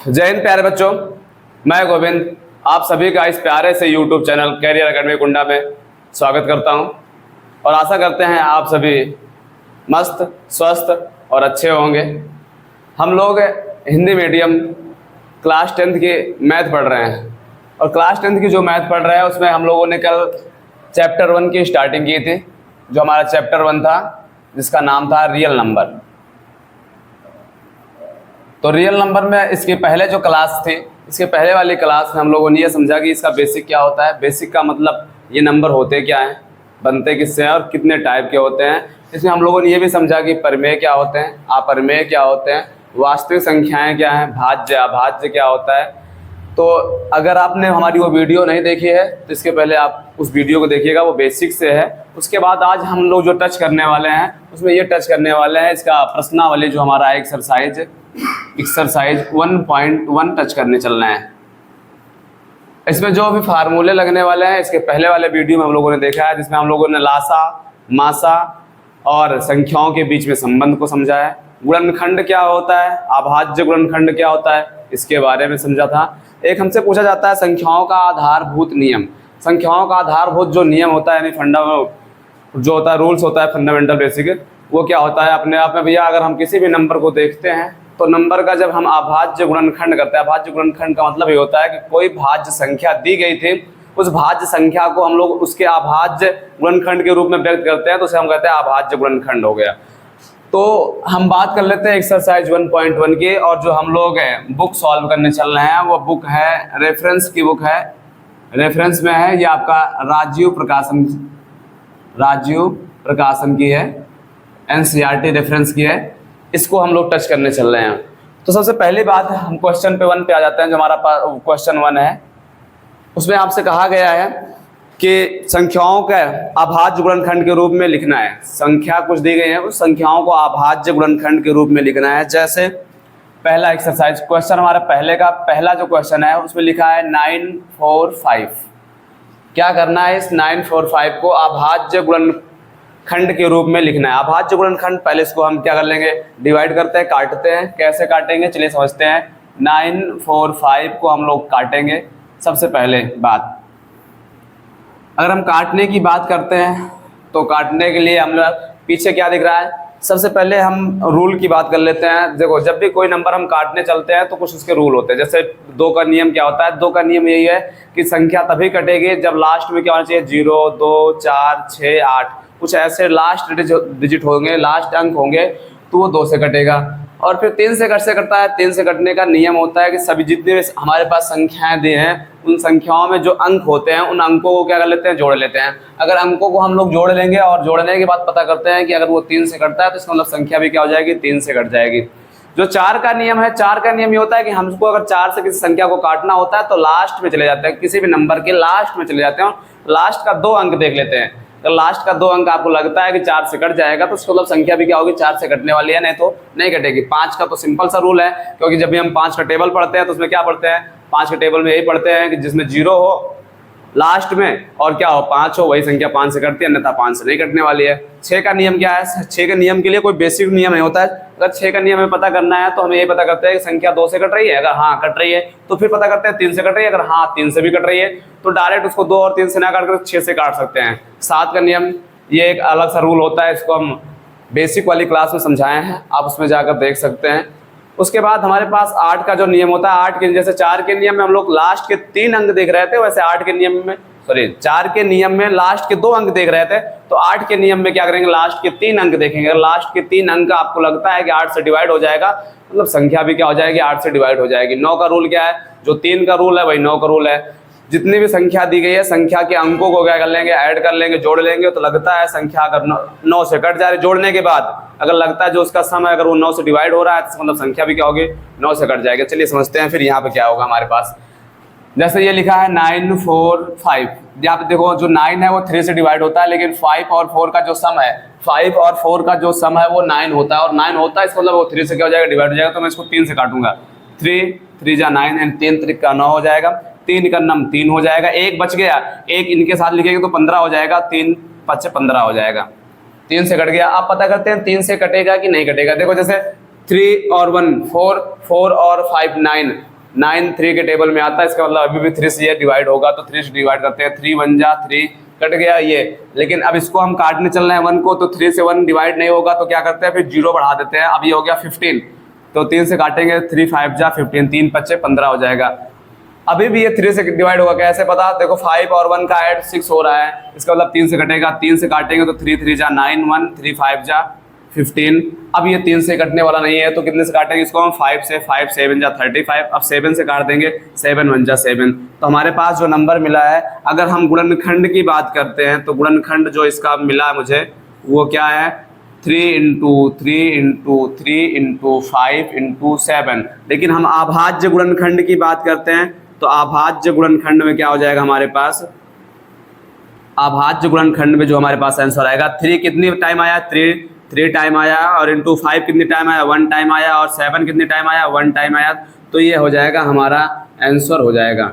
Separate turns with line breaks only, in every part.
जय हिंद प्यारे बच्चों, मैं गोविंद आप सभी का इस प्यारे से YouTube चैनल कैरियर एकेडमी कुंडा में स्वागत करता हूं और आशा करते हैं आप सभी मस्त, स्वस्थ और अच्छे होंगे। हम लोग हिंदी मीडियम क्लास 10th की मैथ पढ़ रहे हैं और क्लास 10th की जो मैथ पढ़ रहे हैं उसमें हम लोगों ने कल चैप्टर 1 की स्टार्टिंग की थी। जो हमारा चैप्टर 1 था जिसका नाम था रियल नंबर। तो रियल नंबर में इसके पहले जो क्लास थी, इसके पहले वाली क्लास में हम लोगों ने ये समझा कि इसका बेसिक क्या होता है। बेसिक का मतलब ये नंबर होते क्या हैं, बनते किससे हैं और कितने टाइप के होते हैं। इसमें हम लोगों ने ये भी समझा कि परिमेय क्या होते हैं, अपरिमेय क्या होते हैं, वास्तविक संख्याएं क्या हैं, भाज्य अभाज्य क्या होता है। तो अगर आपने हमारी वो वीडियो नहीं देखी है तो इसके पहले आप उस वीडियो को देखिएगा, वो बेसिक से है। उसके बाद आज हम लोग जो टच करने वाले हैं उसमें ये टच करने वाले हैं इसका प्रश्नावली, जो हमारा एक्सरसाइज 1.1 टच करने चल रहे हैं। इसमें जो भी फार्मूले लगने वाले हैं इसके पहले वाले वीडियो में हम लोगों ने देखा है, जिसमें हम लोगों ने लासा, मासा और संख्याओं के बीच में संबंध को समझा है। गुणनखंड क्या होता है, अभाज्य गुणनखंड क्या होता है, इसके बारे में समझा था। एक हमसे पूछा जाता है संख्याओं का आधारभूत नियम। संख्याओं का आधारभूत जो नियम होता है, यानी जो होता है, रूल्स होता है, फंडामेंटल बेसिक, वो क्या होता है अपने आप में। भैया अगर हम किसी भी नंबर को देखते हैं तो नंबर का जब हम अभाज्य गुणनखंड करते हैं, अभाज्य गुणनखंड का मतलब ये होता है कि कोई भाज्य संख्या दी गई थी, उस भाज्य संख्या को हम लोग उसके अभाज्य गुणनखंड के रूप में व्यक्त करते हैं, तो उसे हम कहते हैं अभाज्य गुणनखंड हो गया। तो हम बात कर लेते हैं एक्सरसाइज 1.1 की, और जो हम लोग बुक सॉल्व करने चल रहे हैं वो बुक है, रेफरेंस की बुक है, रेफरेंस में है, ये आपका राजीव प्रकाशन की है, NCERT रेफरेंस की है। इसको हम लोग टच करने चल रहे हैं। तो सबसे पहली बात हम क्वेश्चन पे 1 पे आ जाते हैं। जो हमारा क्वेश्चन 1 है उसमें आपसे कहा गया है कि संख्याओं का अभाज्य गुणनखंड के रूप में लिखना है। संख्या कुछ दी गई है, उस संख्याओं को अभाज्य गुणनखंड के रूप में लिखना है। जैसे पहला एक्सरसाइज क्वेश्चन हमारा पहला जो क्वेश्चन है उसमें लिखा है 945। क्या करना है, इस 945 को अभाज्य गुणनखंड के रूप में लिखना है। अभाज्य गुणनखंड, पहले इसको हम क्या कर लेंगे, डिवाइड करते हैं, काटते हैं। कैसे काटेंगे चलिए समझते हैं। 945 को हम लोग काटेंगे। सबसे पहले बात, अगर हम काटने की बात करते हैं तो काटने के लिए हम लोग पीछे क्या दिख रहा है, सबसे पहले हम रूल की बात कर लेते हैं। देखो, जब भी कोई नंबर हम काटने चलते हैं तो कुछ उसके रूल होते हैं। जैसे 2 का नियम क्या होता है, 2 का नियम यही है कि संख्या तभी कटेगी जब लास्ट में क्या होना चाहिए, 0, 2, 4, 6, 8, कुछ ऐसे लास्ट डिजिट होंगे, लास्ट अंक होंगे, तो वो 2 से कटेगा। और फिर 3 से कैसे कटता है, 3 से कटने का नियम होता है कि सभी जितने हमारे पास संख्याएं दी हैं उन संख्याओं में जो अंक होते हैं उन अंकों को क्या कर लेते हैं, जोड़ लेते हैं। अगर अंकों को हम लोग जोड़ लेंगे और जोड़ने के बाद पता करते हैं कि अगर वो 3 से कटता है तो इसका मतलब संख्या भी क्या हो जाएगी, 3 से कट जाएगी। जो 4 का नियम है, 4 का नियम ये होता है कि हमको अगर 4 से किसी संख्या को काटना होता है तो लास्ट में चले जाते हैं, किसी भी नंबर के लास्ट में चले जाते हैं और लास्ट का 2 अंक देख लेते हैं। अगर लास्ट का 2 अंक आपको लगता है कि 4 से कट जाएगा तो उसका मतलब संख्या भी क्या होगी, 4 से कटने वाली है, नहीं तो नहीं कटेगी। 5 का तो सिंपल सा रूल है, क्योंकि जब भी हम 5 का टेबल पढ़ते हैं तो उसमें क्या पढ़ते हैं, 5 के टेबल में यही पढ़ते हैं कि जिसमें 0 हो लास्ट में और क्या हो, 5 हो, वही संख्या 5 से कटती है, अन्यथा 5 से नहीं कटने वाली है। 6 का नियम क्या है, 6 के नियम के लिए कोई बेसिक नियम नहीं होता है। अगर 6 का नियम हमें पता करना है तो हमें ये पता करते हैं कि संख्या 2 से कट रही है, अगर हाँ कट रही है तो फिर पता करते हैं 3 से कट रही है, अगर हाँ 3 से भी कट रही है तो डायरेक्ट उसको 2 और 3 से ना काट कर 6 से काट सकते हैं। 7 का नियम, ये एक अलग सा रूल होता है, इसको हम बेसिक वाली क्लास में समझाए हैं, आप उसमें जाकर देख सकते हैं। उसके बाद हमारे पास 8 का जो नियम होता है, 8 के जैसे 4 के नियम में हम लोग लास्ट के 3 अंक देख रहे थे, वैसे 4 के नियम में लास्ट के 2 अंक देख रहे थे, तो 8 के नियम में क्या करेंगे, लास्ट के 3 अंक देखेंगे। अगर लास्ट के 3 अंक आपको लगता है कि 8 से डिवाइड हो जाएगा, मतलब संख्या भी क्या हो जाएगी, 8 से डिवाइड हो जाएगी। 9 का रूल क्या है, जो 3 का रूल है वही 9 का रूल है। जितनी भी संख्या दी गई है, संख्या के अंकों को क्या कर लेंगे, ऐड कर लेंगे, जोड़ लेंगे। तो लगता है संख्या अगर 9 से कट जा रही, जोड़ने के बाद अगर लगता है जो उसका सम है अगर वो 9 से डिवाइड हो रहा है तो मतलब संख्या भी क्या होगी, 9 से कट जाएगी। चलिए समझते हैं फिर यहाँ पे क्या होगा हमारे पास। जैसे ये लिखा है 945, यहाँ पे देखो जो 9 है वो 3 से डिवाइड होता है, लेकिन 5 और 4 का जो सम है, 5 और 4 का जो सम है वो 9 होता है, और 9 होता है इसका मतलब वो 3 से क्या हो जाएगा, डिवाइड हो जाएगा। तो मैं इसको 3 से काटूंगा, 3 जा 9 एंड 3 3 का 9 हो जाएगा, 3 का नम 3 हो जाएगा, 1 बच गया, 1 इनके साथ लिखेंगे तो 15 हो जाएगा, 3 5 15 हो जाएगा। 3 से कट गया। आप पता करते हैं 3 से कटेगा कि नहीं कटेगा। देखो जैसे 3 और 1 4, 4 और 5 9, 9 3 के टेबल में आता है, इसका मतलब अभी भी 3 से ये डिवाइड होगा, तो 3 से डिवाइड करते हैं, 3 1 जा 3 कट गया ये। लेकिन अब इसको हम काटने चल रहे हैं 1 को, तो 3 से 1 डिवाइड नहीं होगा, तो क्या करते हैं फिर 0 बढ़ा देते हैं। अब ये हो गया 15, तो 3 से काटेंगे, 3 5 जा 15, 3 5 15 हो जाएगा। अभी भी ये 3 से डिवाइड होगा, कैसे पता, देखो 5 और 1 का ऐड 6 हो रहा है, इसका मतलब 3 से कटेगा, 3 से काटेंगे तो 3 3 जा 9 1, 3 5 जा 15। अब ये 3 से कटने वाला नहीं है, तो कितने से काटेंगे इसको हम, 5 से, 5 7 जा 35। अब 7 से काट देंगे, 7 1 जा 7। तो हमारे पास जो नंबर मिला है, अगर हम गुणनखंड की बात करते हैं तो गुणनखंड जो इसका मिला है मुझे, वो क्या है, 3 इंटू 3 इंटू 3 इंटू 5 इंटू 7। लेकिन हम अभाज्य गुणनखंड की बात करते हैं, तो अभाज्य गुणनखंड में क्या हो जाएगा हमारे पास, अभाज्य गुणनखंड में जो हमारे पास आंसर आएगा, 3 कितनी टाइम आया, 3 टाइम आया, और इंटू 5 कितनी टाइम आया, 1 टाइम आया, और 7 कितनी टाइम आया, 1 टाइम आया। तो ये हो जाएगा हमारा आंसर हो जाएगा।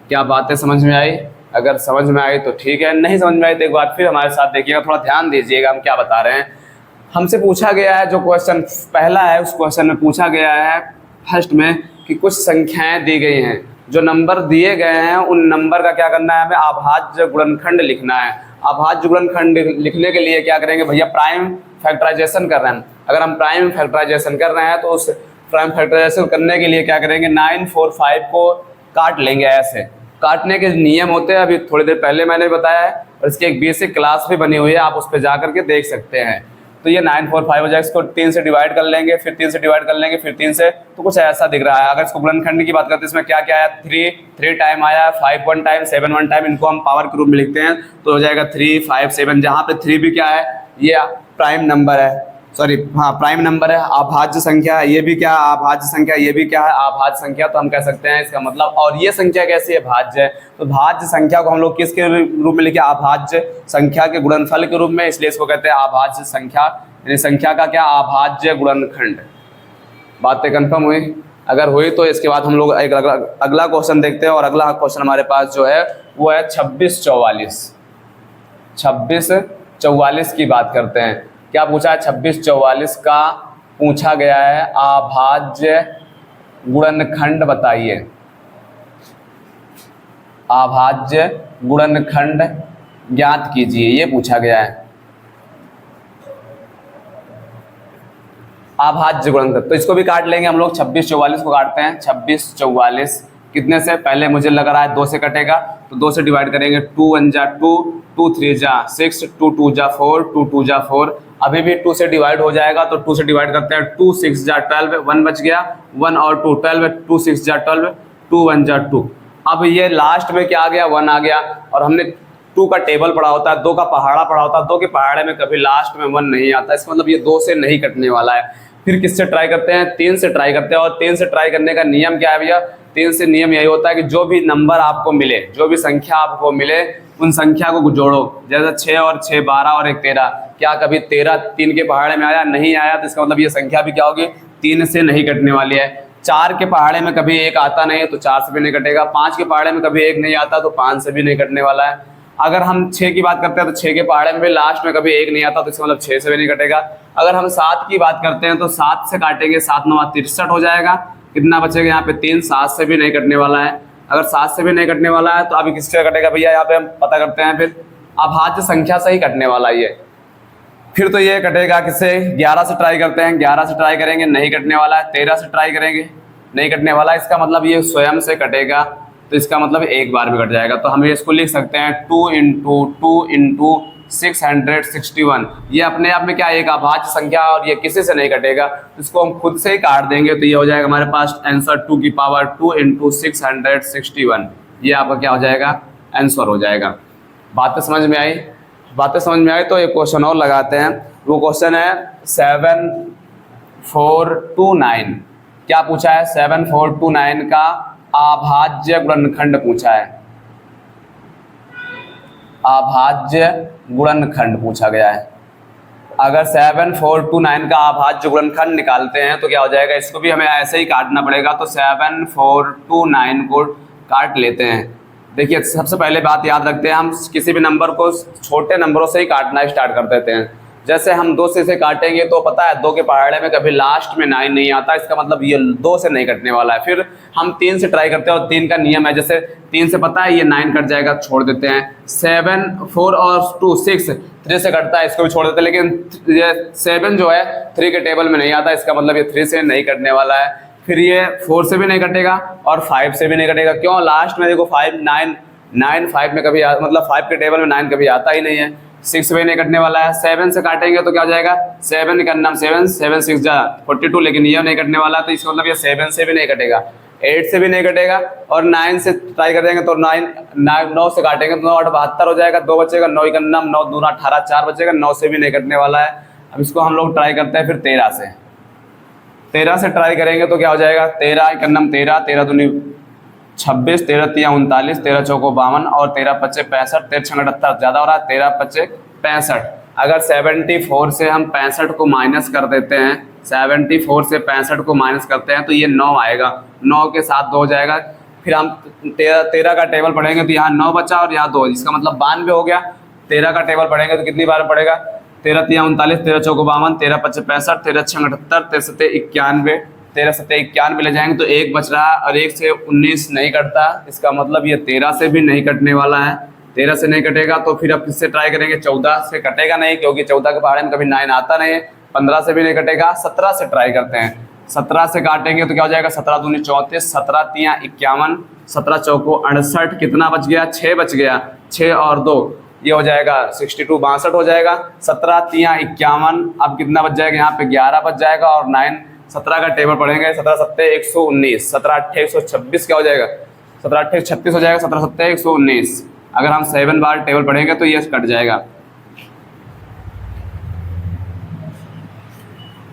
क्या बातें समझ में आई? अगर समझ में आई तो ठीक है, नहीं समझ में आई तो एक बार फिर हमारे साथ देखिएगा, थोड़ा ध्यान दीजिएगा हम क्या बता रहे हैं। हमसे पूछा गया है, जो क्वेश्चन पहला है उस क्वेश्चन में पूछा गया है फर्स्ट में कि कुछ संख्याएं दी गई हैं, जो नंबर दिए गए हैं उन नंबर का क्या करना है, हमें अभाज्य गुणनखंड लिखना है। अभाज्य गुणनखंड लिखने के लिए क्या करेंगे भैया, प्राइम फैक्टराइजेशन कर रहे हैं। अगर हम प्राइम फैक्टराइजेशन कर रहे हैं तो उस प्राइम फैक्टराइजेशन करने के लिए क्या करेंगे, 9 4 5 को काट लेंगे। ऐसे काटने के नियम होते हैं, अभी थोड़ी देर पहले मैंने बताया है, और इसकी एक बेसिक क्लास भी बनी हुई है, आप उस पर जा करके देख सकते हैं। तो ये 9 4 5 हो जाएगा, इसको 3 से डिवाइड कर लेंगे, फिर 3 से डिवाइड कर लेंगे, फिर 3 से, तो कुछ ऐसा दिख रहा है। अगर इसको गुणनखंड की बात करते हैं, इसमें क्या क्या आया, 3 टाइम आया, 5 1 टाइम, 7 1 टाइम, इनको हम पावर के रूप में लिखते हैं, तो हो जाएगा 3 5 7। जहाँ पे 3 भी क्या है, ये प्राइम नंबर है, सॉरी हाँ प्राइम नंबर है, अभाज्य संख्या है, ये भी क्या है अभाज्य संख्या, ये भी क्या है अभाज्य संख्या। तो हम कह सकते हैं इसका मतलब, और ये संख्या कैसी है, भाज्य है। तो भाज्य संख्या को हम लोग किसके रूप में लिखे, अभाज्य संख्या के गुणनफल के रूप में, इसलिए इसको कहते हैं अभाज्य संख्या, यानी संख्या का क्या, अभाज्य गुणनखंड। बातें कंफर्म हुई? अगर हुई तो इसके बाद हम लोग एक अगला क्वेश्चन देखते हैं, और अगला क्वेश्चन हमारे पास जो है वो है 26 44। 26 44 की बात करते हैं। क्या पूछा है, 26 44 का पूछा गया है, अभाज्य गुणनखंड बताइए। अभाज्य गुणनखंड ज्ञात कीजिए, ये पूछा गया है। अभाज्य गुणनखंड, तो इसको भी काट लेंगे हम लोग, 26 44 को काटते हैं। 26 44 कितने से, पहले मुझे लग रहा है 2 से कटेगा, तो 2 से डिवाइड करेंगे, 2 1 जा 2, 2 3 जा 6, 2 2 जा 4, 2 2 जा 4। अभी भी 2 से डिवाइड हो जाएगा, तो 2 से डिवाइड करते हैं, 2 6 जा 12, 1 बच गया, 1 और 2 12, 2 6 जा 12, 2 1 जा 2। अब ये लास्ट में क्या आ गया, 1 आ गया, और हमने 2 का टेबल पढ़ा होता है, 2 का पहाड़ा पढ़ा होता है, 2 के पहाड़े में कभी लास्ट में 1 नहीं आता, इसका मतलब ये 2 से नहीं कटने वाला है। फिर किससे ट्राई करते हैं, 3 से ट्राई करते हैं, और 3 से ट्राई करने का नियम क्या है भैया, 3 से नियम यही होता है कि जो भी नंबर आपको मिले, जो भी संख्या आपको मिले, उन संख्या को जोड़ो। जैसे 6 और 6 12 और 1 13, क्या कभी 13 3 के पहाड़े में आया, नहीं आया, तो इसका मतलब ये संख्या भी क्या होगी, 3 से नहीं कटने वाली है। 4 के पहाड़े में कभी 1 आता नहीं है, तो 4 से भी नहीं कटेगा। 5 के पहाड़े में कभी 1 नहीं आता, तो 5 से भी नहीं कटने वाला है। अगर हम 6 की बात करते हैं, तो 6 के पहाड़े में भी लास्ट में कभी 1 नहीं आता, तो इसका मतलब 6 से भी नहीं कटेगा। अगर हम 7 की बात करते हैं, तो 7 से काटेंगे, 7 9 63 हो जाएगा। कितना बचेगा यहाँ पे 3, 7 से भी नहीं कटने वाला है। अगर 7 से भी नहीं कटने वाला है, तो अभी किससे कटेगा भैया, यहाँ पे हम पता करते हैं, फिर अभाज्य संख्या से ही कटने वाला है ये। फिर तो ये कटेगा किससे, 11 से ट्राई करते हैं, 11 से ट्राई करेंगे, नहीं कटने वाला है। 13 से ट्राई करेंगे, नहीं कटने वाला है, इसका मतलब ये स्वयं से कटेगा, तो इसका मतलब एक बार में कट जाएगा। तो हम इसको लिख सकते हैं 2 इंटू 2 इंटू 661। ये अपने आप में क्या एक अभाज्य संख्या, और ये किसी से नहीं कटेगा, तो इसको हम खुद से ही काट देंगे, तो ये हो जाएगा हमारे पास आंसर 2 की पावर 2 इंटू 661। ये आपका क्या हो जाएगा, आंसर हो जाएगा। बातें समझ में आई? बातें समझ में आई तो एक क्वेश्चन और लगाते हैं। वो क्वेश्चन है 7429। क्या पूछा है, 7429 का अभाज्य गुणनखंड पूछा है। अभाज्य गुणनखंड पूछा गया है। अगर 7429 का अभाज्य गुणनखंड निकालते हैं तो क्या हो जाएगा, इसको भी हमें ऐसे ही काटना पड़ेगा। तो 7429 को काट लेते हैं। देखिए सबसे पहले बात याद रखते हैं, हम किसी भी नंबर को छोटे नंबरों से ही काटना स्टार्ट कर देते हैं। जैसे हम 2 से इसे काटेंगे तो पता है 2 के पहाड़े में कभी लास्ट में 9 नहीं आता, इसका मतलब ये 2 से नहीं कटने वाला है। फिर हम 3 से ट्राई करते हैं और 3 का नियम है, जैसे 3 से पता है ये 9 कट जाएगा, छोड़ देते हैं। 7, 4 और 2 6, 3 से कटता है, इसको भी छोड़ देते हैं। लेकिन ये 7 जो है 3 के टेबल में नहीं आता, इसका मतलब ये 3 से नहीं कटने वाला है। फिर ये 4 से भी नहीं कटेगा और 5 से भी नहीं कटेगा। क्यों? लास्ट में देखो 5 9 5 में कभी मतलब 5 के टेबल में 9 कभी आता ही नहीं है। 6 भी नहीं कटने वाला है। 7 से काटेंगे तो क्या हो जाएगा? 7 का नाम 7 7 6 जा 42, लेकिन ये नहीं कटने वाला, तो इसका मतलब ये 7 से भी नहीं कटेगा, 8 से भी नहीं कटेगा। और 9 से ट्राई कर देंगे तो 9 से काटेंगे तो 9 8 72 हो जाएगा, 2 बचेगा। 9 का नाम 9 दूना 18 4 बचेगा, 9 से भी नहीं कटने वाला है। अब इसको हम लोग ट्राई करते हैं फिर 13 से। 13 से ट्राई करेंगे तो क्या हो जाएगा? 13 का नाम 13, 13 दूनी 26, 13 तिया 39, 13 चौको 52 और 13 पच्चे 65, 13 छंग 78 ज़्यादा हो रहा है, 13 पच्चे 65। अगर 74 से हम 65 को माइनस कर देते हैं, 74 से 65 को माइनस करते हैं तो ये 9 आएगा, 9 के साथ 2 हो जाएगा। फिर हम 13 का टेबल पढ़ेंगे तो यहाँ 9 बचा और यहाँ 2, इसका मतलब 92 हो गया। 13 का टेबल पढ़ेंगे तो कितनी बार पड़ेगा? 13 तिया 39, 13 चौको 52, 13 पच्चे 65, 13 छंग 78, 13 सत्ते 91, 13 सत्ते 91 ले जाएंगे तो 1 बच रहा है और 1 से 19 नहीं कटता, इसका मतलब ये 13 से भी नहीं कटने वाला है। 13 से नहीं कटेगा तो फिर अब किससे ट्राई करेंगे? 14 से कटेगा नहीं, क्योंकि 14 के पहाड़े में कभी 9 आता नहीं है। 15 से भी नहीं कटेगा। 17 से ट्राई करते हैं। 17 से काटेंगे तो क्या हो जाएगा? 17 दूनी 34, 17 तिया 51, 17 चौको 68, कितना बच गया? 6 बच गया, 6 और 2 ये हो जाएगा 62, 62 हो जाएगा। 17 तिया 51, अब कितना बच जाएगा? यहाँ पे 11 बच जाएगा और 9 17 का टेबल पढ़ेंगे, 17 सत्ते 119, 17 अट्ठे 126 क्या हो जाएगा? 17 अट्ठे 36 हो जाएगा, 17 सत्ते 119। अगर हम 7 बार टेबल पढ़ेंगे तो ये कट जाएगा।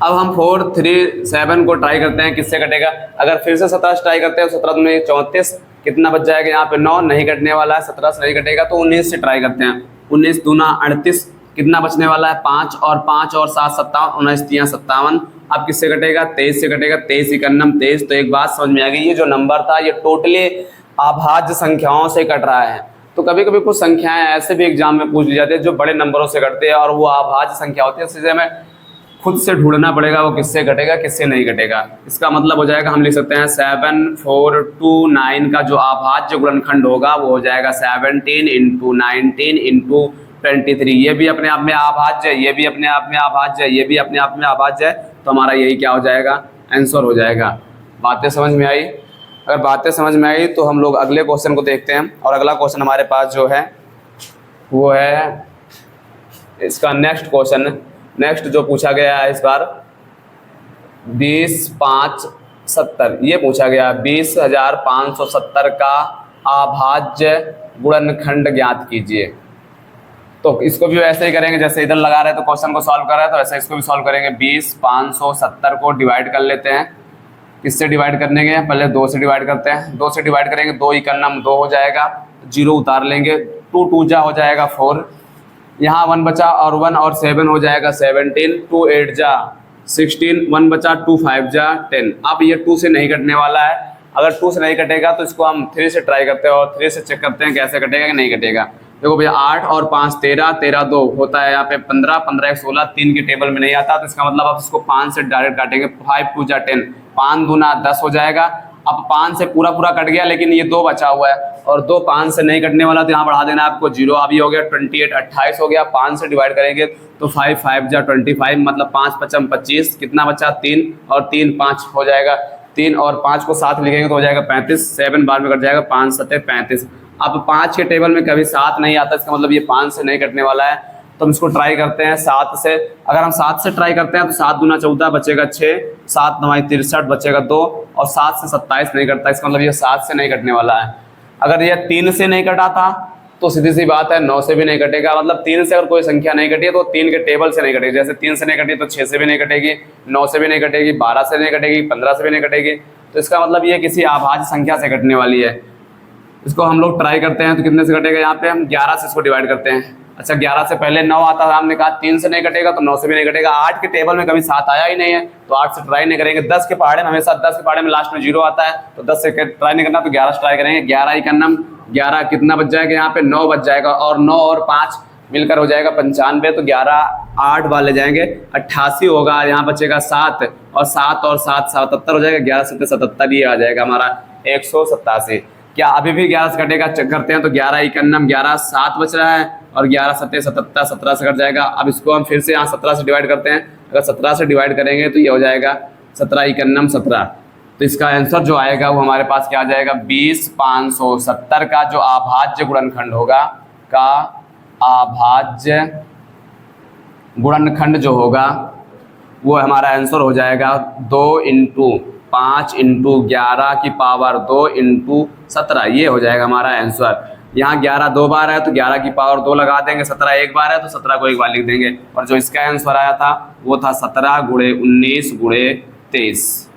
अब हम 4 3 7 को ट्राई करते हैं, किससे कटेगा? अगर फिर से 17 से ट्राई करते हैं, 17 दूनी 34, कितना बच जाएगा? यहाँ पे 9 नहीं कटने वाला है, 17 से नहीं कटेगा तो 19 से ट्राई करते हैं। 19 दूना 38, कितना बचने वाला है? 5 और 5 और 7 57, 19 तिया 57। अब किससे कटेगा? 23 से कटेगा। 23 इकन्नम 23। तो एक बात समझ में आ गई, ये जो नंबर था ये टोटली अभाज्य संख्याओं से कट रहा है। तो कभी कभी कुछ संख्याएं ऐसे भी एग्जाम में पूछ ली जाती है जो बड़े नंबरों से कटते हैं और वो अभाज्य संख्या होती है, इसलिए हमें खुद से ढूंढना पड़ेगा वो किससे कटेगा किससे नहीं कटेगा। इसका मतलब हो जाएगा, हम लिख सकते हैं 7 4 2 9 का जो अभाज्य गुणनखंड होगा वो हो जाएगा 17 इंटू 19 इंटू 23। ये भी अपने आप में अभाज्य है, ये भी अपने आप में अभाज्य है, ये भी अपने आप में अभाज्य है, तो हमारा यही क्या हो जाएगा? आंसर हो जाएगा। बातें समझ में आई? अगर बातें समझ में आई तो हम लोग अगले क्वेश्चन को देखते हैं। और अगला क्वेश्चन हमारे पास जो है वो है इसका नेक्स्ट क्वेश्चन। नेक्स्ट जो पूछा गया है इस बार 20 5 70 ये पूछा गया 20,570 का अभाज्य गुणनखंड ज्ञात कीजिए। तो इसको भी वैसे ही करेंगे जैसे इधर लगा रहे हैं तो क्वेश्चन को सॉल्व कर रहे हैं, तो वैसे इसको भी सॉल्व करेंगे। 20,570 को डिवाइड कर लेते हैं। किससे डिवाइड करने के? पहले 2 से डिवाइड करते हैं। 2 से डिवाइड करेंगे, 2 इकन्नम 2 हो जाएगा, 0 उतार लेंगे, 2 2 जा हो जाएगा 4, यहाँ 1 बचा और 1 और 7 हो जाएगा 17, 2 8 जा 16, 1 बचा, 2 5 जा 10। अब ये 2 से नहीं कटने वाला है। अगर 2 से नहीं कटेगा तो इसको हम 3 से ट्राई करते हैं और 3 से चेक करते हैं कैसे कटेगा कि नहीं कटेगा। देखो भैया 8 और 5 13, 13 2 होता है यहाँ पे 15, 15 1 16, 3 के टेबल में नहीं आता, तो इसका मतलब आप इसको 5 से डायरेक्ट काटेंगे। 5 2 जा 10, 5 दूना 10 हो जाएगा। अब 5 से पूरा पूरा कट गया, लेकिन ये 2 बचा हुआ है और 2 5 से नहीं कटने वाला, तो यहाँ बढ़ा देना आपको 0। अभी हो गया 28 28 हो गया। 5 से डिवाइड करेंगे तो 5 5 जा 25, मतलब 5 5 25, कितना बचा? 3 और 3 5 हो जाएगा। 3 और 5 को साथ लिखेंगे तो हो जाएगा 35, 7 बार में कट जाएगा, 5 7 35। अब 5 के टेबल में कभी 7 नहीं आता, इसका मतलब ये 5 से नहीं कटने वाला है। तो हम इसको ट्राई करते हैं 7 से। अगर हम 7 से ट्राई करते हैं तो 7 दूना 14 बचेगा 6, 7 9 63 बचेगा 2 और 7 से 27 नहीं कटता, इसका मतलब ये 7 से नहीं कटने वाला है। अगर ये 3 से नहीं कटा था तो सीधी सी बात है 9 से भी नहीं कटेगा। मतलब 3 से अगर कोई संख्या नहीं कटी है तो 3 के टेबल से नहीं कटेगी। जैसे 3 से नहीं कटी तो 6 से भी नहीं कटेगी, 9 से भी नहीं कटेगी, 12 से नहीं कटेगी, 15 से भी नहीं कटेगी। तो इसका मतलब ये किसी अभाज्य संख्या से कटने वाली है। इसको हम लोग ट्राई करते हैं तो कितने से कटेगा? यहाँ पे हम 11 से इसको डिवाइड करते हैं। अच्छा 11 से पहले 9 आता था, हमने कहा 3 से नहीं कटेगा तो 9 से भी नहीं कटेगा। 8 के टेबल में कभी 7 आया ही नहीं है तो 8 से ट्राई नहीं करेंगे। 10 के पहाड़े में हमेशा 10 के पहाड़े में लास्ट में 0 आता है, तो 10 से ट्राई नहीं करना तो 11 से ट्राई करेंगे। 11 इकन्नम 11, कितना बच जाएगा? यहाँ पे 9 बच जाएगा और 9 और 5 मिलकर हो जाएगा 95, तो 11 8 बार ले जाएंगे 88 होगा, यहाँ बचेगा 7 और 7 और 7 77 हो जाएगा, 11 7 77 ये आ जाएगा हमारा 187। क्या अभी भी 11 से कटेगा? चेक करते हैं। तो 11 51 11 7 बच रहा है और 11 7 77 17 से कट जाएगा। अब इसको हम फिर से यहाँ 17 से डिवाइड करते हैं। अगर 17 से डिवाइड करेंगे तो ये हो जाएगा 17 51 17। तो इसका आंसर जो आएगा वो हमारे पास क्या आ जाएगा? 20 570 का जो अभाज्य गुणनखंड होगा, का अभाज्य गुणनखंड जो होगा वो हमारा आंसर हो जाएगा 2 × 5 × 11 की पावर 2 × 17। ये हो जाएगा हमारा आंसर। यहाँ 11 2 बार है तो 11 की पावर 2 लगा देंगे, 17 एक बार है तो 17 को एक बार लिख देंगे। और जो इसका आंसर आया था वो था 17 × 19 × 23।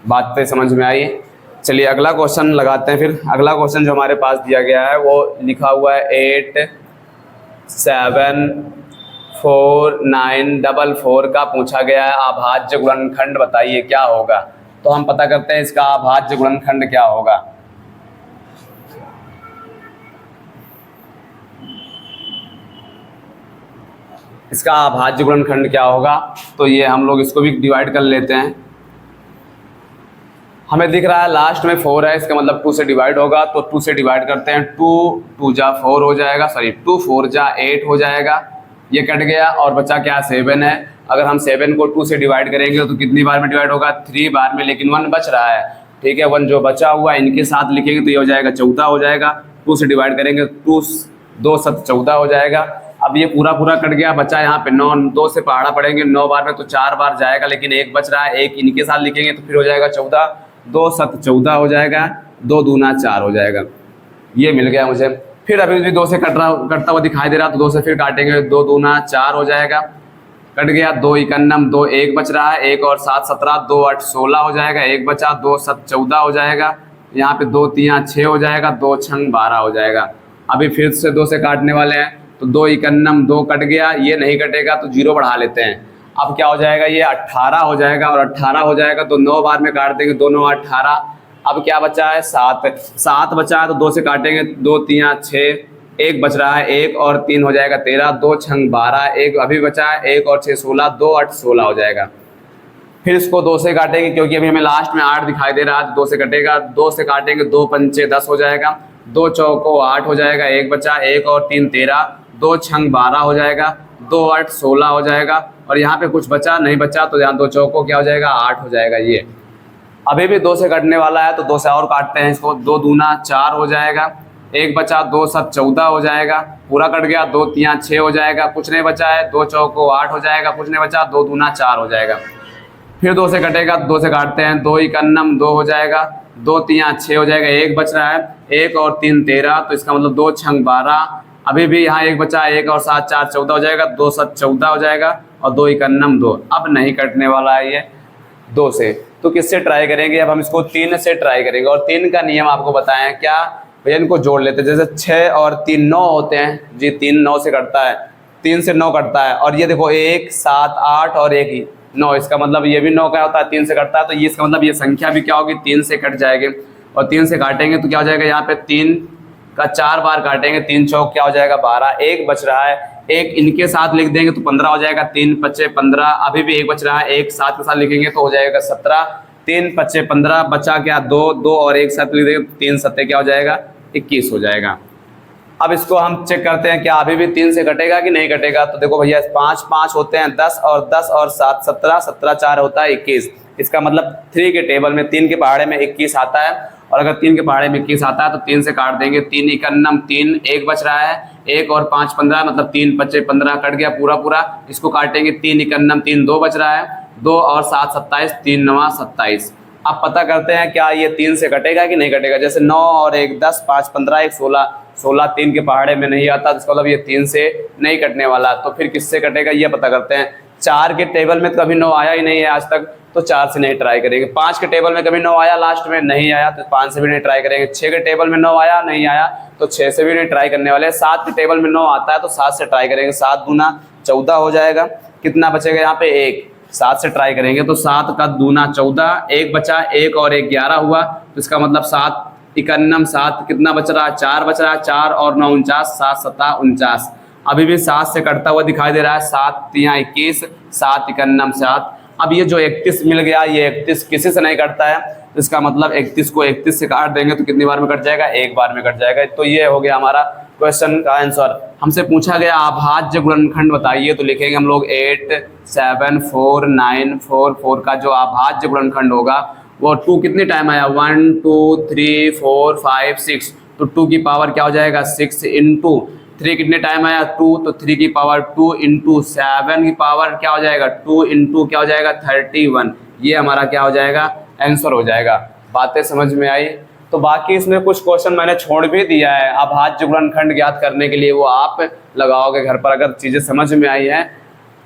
बात तो समझ में आई? चलिए अगला क्वेश्चन लगाते हैं। फिर अगला क्वेश्चन जो हमारे पास दिया गया है वो लिखा हुआ है 8 7 4 9 4 4 का पूछा गया है अभाज्य गुणनखंड बताइए क्या होगा। तो हम पता करते हैं इसका अभाज्य गुणनखंड क्या होगा। इसका अभाज्य गुणनखंड क्या होगा, तो ये हम लोग इसको भी डिवाइड कर लेते हैं। हमें दिख रहा है लास्ट में 4 है, इसका मतलब 2 से डिवाइड होगा, तो 2 से डिवाइड करते हैं। 2 2 जा 4 हो जाएगा, सॉरी 2 4 जा 8 हो जाएगा, ये कट गया और बचा क्या? 7 है। अगर हम 7 को 2 से डिवाइड करेंगे तो कितनी बार में डिवाइड होगा? 3 बार में, लेकिन 1 बच रहा है। ठीक है, 1 जो बचा हुआ है इनके साथ लिखेंगे तो ये हो जाएगा 14 हो जाएगा। 2 से डिवाइड करेंगे 2 2 7 14 हो जाएगा। अब ये पूरा कट गया, बचा यहाँ पे 9, 2 से पहाड़ा पड़ेंगे 9 बार में तो 4 बार जाएगा, लेकिन एक बच रहा है, एक इनके साथ लिखेंगे तो फिर हो जाएगा 14, 2 7 14 हो जाएगा, 2 दूना 4 हो जाएगा। ये मिल गया मुझे। फिर अभी भी 2 से कटता हुआ दिखाई दे रहा, तो 2 से फिर काटेंगे, 2 दूना 4 हो जाएगा, कट गया। 2 51 2 1 बच रहा है, 1 और 7 17, 2 8 16 हो जाएगा, 1 बचा, 2 7 14 हो जाएगा, यहाँ पे 2 3 6 हो जाएगा, 2 6 12 हो जाएगा। अभी फिर से 2 से काटने वाले हैं, तो 2 51 2 कट गया, ये नहीं कटेगा तो 0 बढ़ा लेते हैं। अब क्या हो जाएगा? ये 18 हो जाएगा, और 18 हो जाएगा तो 9 बार में काट देंगे, 2 9 18। अब क्या बचा है? 7 बचा है, तो 2 से काटेंगे, 2 3 6, 1 बच रहा है, 1 और 3 हो जाएगा 13, 2 6 12, 1 अभी बचा है, 1 और 6 16, 2 8 16 हो जाएगा। फिर इसको 2 से काटेंगे, क्योंकि अभी हमें लास्ट में 8 दिखाई दे रहा है, 2 से कटेगा, 2 से काटेंगे, 2 5 10 हो जाएगा, 2 चौको 8 हो जाएगा, 1 बचा, 1 और 3 13, 2 6 12 हो जाएगा, 2 8 16 हो जाएगा, और यहाँ पे कुछ बचा नहीं बचा तो यहाँ 2 चौको क्या हो जाएगा? 8 हो जाएगा। ये अभी भी 2 से कटने वाला है, तो 2 से और काटते हैं इसको, 2 दूना 4 हो जाएगा, 1 बचा, 2 7 14 हो जाएगा, पूरा कट गया, 2 3 6 हो जाएगा, कुछ नहीं बचा है, 2 चौको 8 हो जाएगा, कुछ नहीं बचा, 2 दूना 4 हो जाएगा। फिर 2 से कटेगा, 2 से काटते हैं, 2 51 2 हो जाएगा, 2 3 6 हो जाएगा, 1 बच रहा है, 1 और 3 13, तो इसका मतलब 2 6 12, अभी भी यहाँ 1 बचा, 1 और 7 4 14 हो जाएगा, 2 7 14 हो जाएगा, और 2 51 2। अब नहीं कटने वाला है ये 2 से, तो किससे ट्राई करेंगे? अब हम इसको 3 से ट्राई करेंगे, और 3 का नियम आपको बताएं क्या भैया, इनको जोड़ लेते हैं। जैसे 6 और 3 9 होते हैं जी, 3 9 से कटता है, 3 से 9 कटता है, और ये देखो 1 7 8 और 1 9, इसका मतलब ये भी 9 का होता है, 3 से कटता है, तो ये इसका मतलब ये संख्या भी क्या होगी? 3 से कट जाएगी। और 3 से काटेंगे तो क्या हो जाएगा? यहाँ पे 3 का 4 बार काटेंगे, 3 चौक क्या हो जाएगा? 12, 1 बच रहा है, 1 इनके साथ लिख देंगे तो 15 हो जाएगा, 3 5 15, अभी भी 1 बच रहा है, 1 7 के साथ लिखेंगे तो हो जाएगा 17, 3 5 15, बचा क्या? 2 2 और 1 साथ लिख देंगे, 3 7 क्या हो जाएगा? 21 हो जाएगा। अब इसको हम चेक करते हैं क्या अभी भी 3 से कटेगा कि नहीं कटेगा। तो देखो भैया 5 5 होते हैं 10 और 7 17, 17 4 होता है 21। इसका मतलब 3 के टेबल में 3 के पहाड़े में 21 आता है, और अगर 3 के पहाड़े में 21 आता है तो 3 से काट देंगे, 3 51 3, 1 बच रहा है, 1 और 5 15, मतलब 3 5 15 कट गया पूरा। इसको काटेंगे, 3 51 3, 2 बच रहा है, 2 और 7 27, 3 9 27। अब पता करते हैं क्या ये 3 से कटेगा कि नहीं कटेगा। जैसे 9 और 1 10, 5 15 1 16, 16 3 के पहाड़े में नहीं आता, तो इसका मतलब ये 3 से नहीं कटने वाला। तो फिर किससे कटेगा ये पता करते हैं। 4 के टेबल में तो कभी 9 आया ही नहीं है आज तक, तो 4 से नहीं ट्राई करेंगे। 5 के टेबल में कभी 9 आया, लास्ट में नहीं आया, तो 5 से भी नहीं ट्राई करेंगे। 6 के टेबल में 9 आया, नहीं आया, तो 6 से भी नहीं ट्राई करने वाले। 7 के टेबल में 9 आता है तो 7 से ट्राई करेंगे, 7 दूना 14 हो जाएगा। कितना बचेगा यहाँ पे? 1। 7 से ट्राई करेंगे तो 7 का दूना 14, 1 बचा, 1 और 1 11 हुआ, तो इसका मतलब 7 इकन्नम 7, कितना बच रहा है 4 बच रहा है, 4 और 9 49, 7 7 49, अभी भी 7 से कटता हुआ दिखाई दे रहा है, 7 3 21, 7 इकन्नम 7। अब ये जो 31 मिल गया, ये 31 किसी से नहीं कटता है, तो इसका मतलब 31 को 31 से काट देंगे तो कितनी बार में कट जाएगा, एक बार में कट जाएगा। तो ये हो गया हमारा क्वेश्चन का आंसर। हमसे पूछा गया अभाज्य गुणनखंड बताइए, तो लिखेंगे हम लोग 8 7 4 9 4 4 का जो अभाज्य गुणनखंड होगा वो 2 कितने टाइम आया, 1 2 3 4 5 6, तो 2 की पावर क्या हो जाएगा 6 इंटू 3 कितने टाइम आया 2, तो 3 की पावर 2 इंटू 7 की पावर क्या हो जाएगा 2 इंटू क्या हो जाएगा 31, ये हमारा क्या हो जाएगा आंसर हो जाएगा। बातें समझ में आई? तो बाकी इसमें कुछ क्वेश्चन मैंने छोड़ भी दिया है अभाज्य गुणनखंड ज्ञात करने के लिए, वो आप लगाओगे घर पर। अगर चीज़ें समझ में आई हैं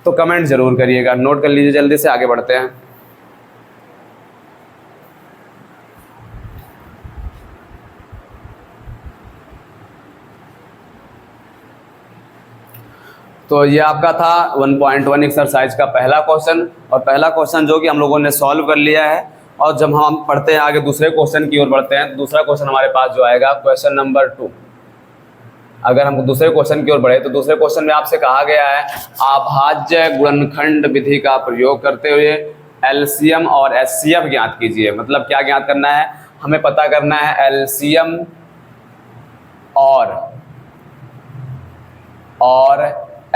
तो कमेंट जरूर करिएगा, नोट कर लीजिए। जल्दी से आगे बढ़ते हैं। तो ये आपका था 1.1 एक्सरसाइज का पहला क्वेश्चन, और पहला क्वेश्चन जो कि हम लोगों ने सॉल्व कर लिया है। और जब हम पढ़ते हैं आगे दूसरे क्वेश्चन की ओर बढ़ते हैं, तो दूसरा क्वेश्चन हमारे पास जो आएगा क्वेश्चन नंबर 2। अगर हम दूसरे क्वेश्चन की ओर बढ़े तो दूसरे क्वेश्चन में आपसे कहा गया है अभाज्य गुणनखंड विधि का प्रयोग करते हुए एलसीएम और एचसीएफ ज्ञात कीजिए। मतलब क्या ज्ञात करना है, हमें पता करना है एलसीएम और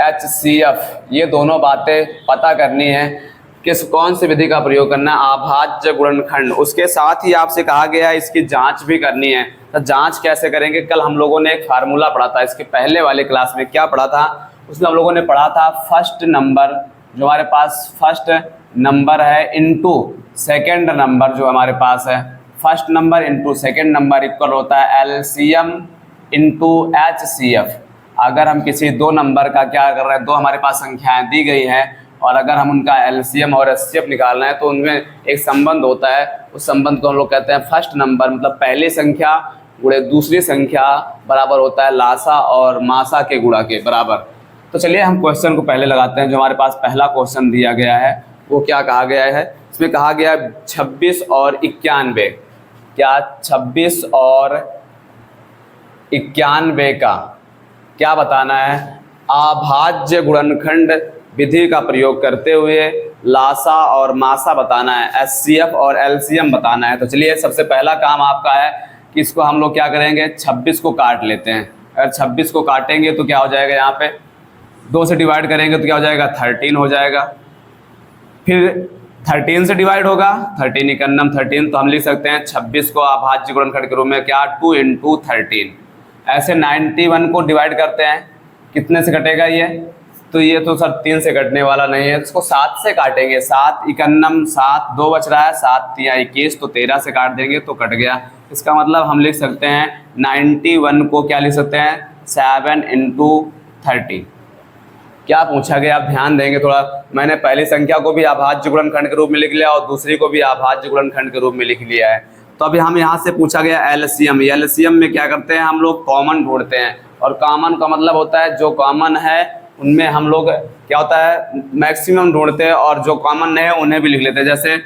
एचसीएफ, ये दोनों बातें पता करनी है। कौन सी विधि का प्रयोग करना है, अभाज्य गुणनखंड। उसके साथ ही आपसे कहा गया है इसकी जांच भी करनी है। तो जांच कैसे करेंगे, कल हम लोगों ने एक फार्मूला पढ़ा था, इसके पहले वाले क्लास में क्या पढ़ा था, उसमें हम लोगों ने पढ़ा था फर्स्ट नंबर जो हमारे पास फर्स्ट नंबर है इनटू सेकेंड नंबर जो हमारे पास है, first number into second number equal होता है एलसीएम इनटू एचसीएफ। अगर हम किसी दो नंबर का क्या कर रहे हैं, दो हमारे पास संख्याएं दी गई हैं और अगर हम उनका एलसीएम और एचसीएफ निकालना है तो उनमें एक संबंध होता है, उस संबंध को हम लोग कहते हैं फर्स्ट नंबर, मतलब पहली संख्या गुणे दूसरी संख्या बराबर होता है लासा और मासा के गुणा के बराबर। तो चलिए हम क्वेश्चन को पहले लगाते हैं। जो हमारे पास पहला क्वेश्चन दिया गया है वो क्या कहा गया है, इसमें कहा गया 26 और 91, क्या 26 और 91 का क्या बताना है, अभाज्य गुणनखंड विधि का प्रयोग करते हुए लासा और मासा बताना है, एचसीएफ और एलसीएम बताना है। तो चलिए सबसे पहला काम आपका है कि इसको हम लोग क्या करेंगे, 26 को काट लेते हैं। अगर 26 को काटेंगे तो क्या हो जाएगा, यहाँ पे 2 से डिवाइड करेंगे तो क्या हो जाएगा 13 हो जाएगा। फिर 13 से डिवाइड होगा, 13 इकन्नम 13, तो हम लिख सकते हैं 26 को अभाज्य गुणनखंड के रूप में क्या 2 इंटू 13। ऐसे 91 को डिवाइड करते हैं, कितने से कटेगा ये, तो ये तो सर 3 से कटने वाला नहीं है, इसको 7 से काटेंगे। 7 इकन्नम 7, 2 बच रहा है, 7 3 21, तो 13 से काट देंगे तो कट गया। इसका मतलब हम लिख सकते हैं 91 को क्या लिख सकते हैं 7 इंटू 30। क्या पूछा गया, आप ध्यान देंगे थोड़ा। मैंने पहली संख्या को भी अभाज्य गुणनखंड के रूप में लिख लिया और दूसरी को भी अभाज्य गुणनखंड के रूप में लिख लिया है। तो अभी हम यहाँ से पूछा गया एलसीएम। एलसीएम में क्या करते हैं, हम लोग कॉमन ढूंढते हैं, और कॉमन का मतलब होता है जो कॉमन है उनमें हम लोग क्या होता है मैक्सिमम ढूंढते हैं, और जो कॉमन नहीं है उन्हें भी लिख लेते हैं। जैसे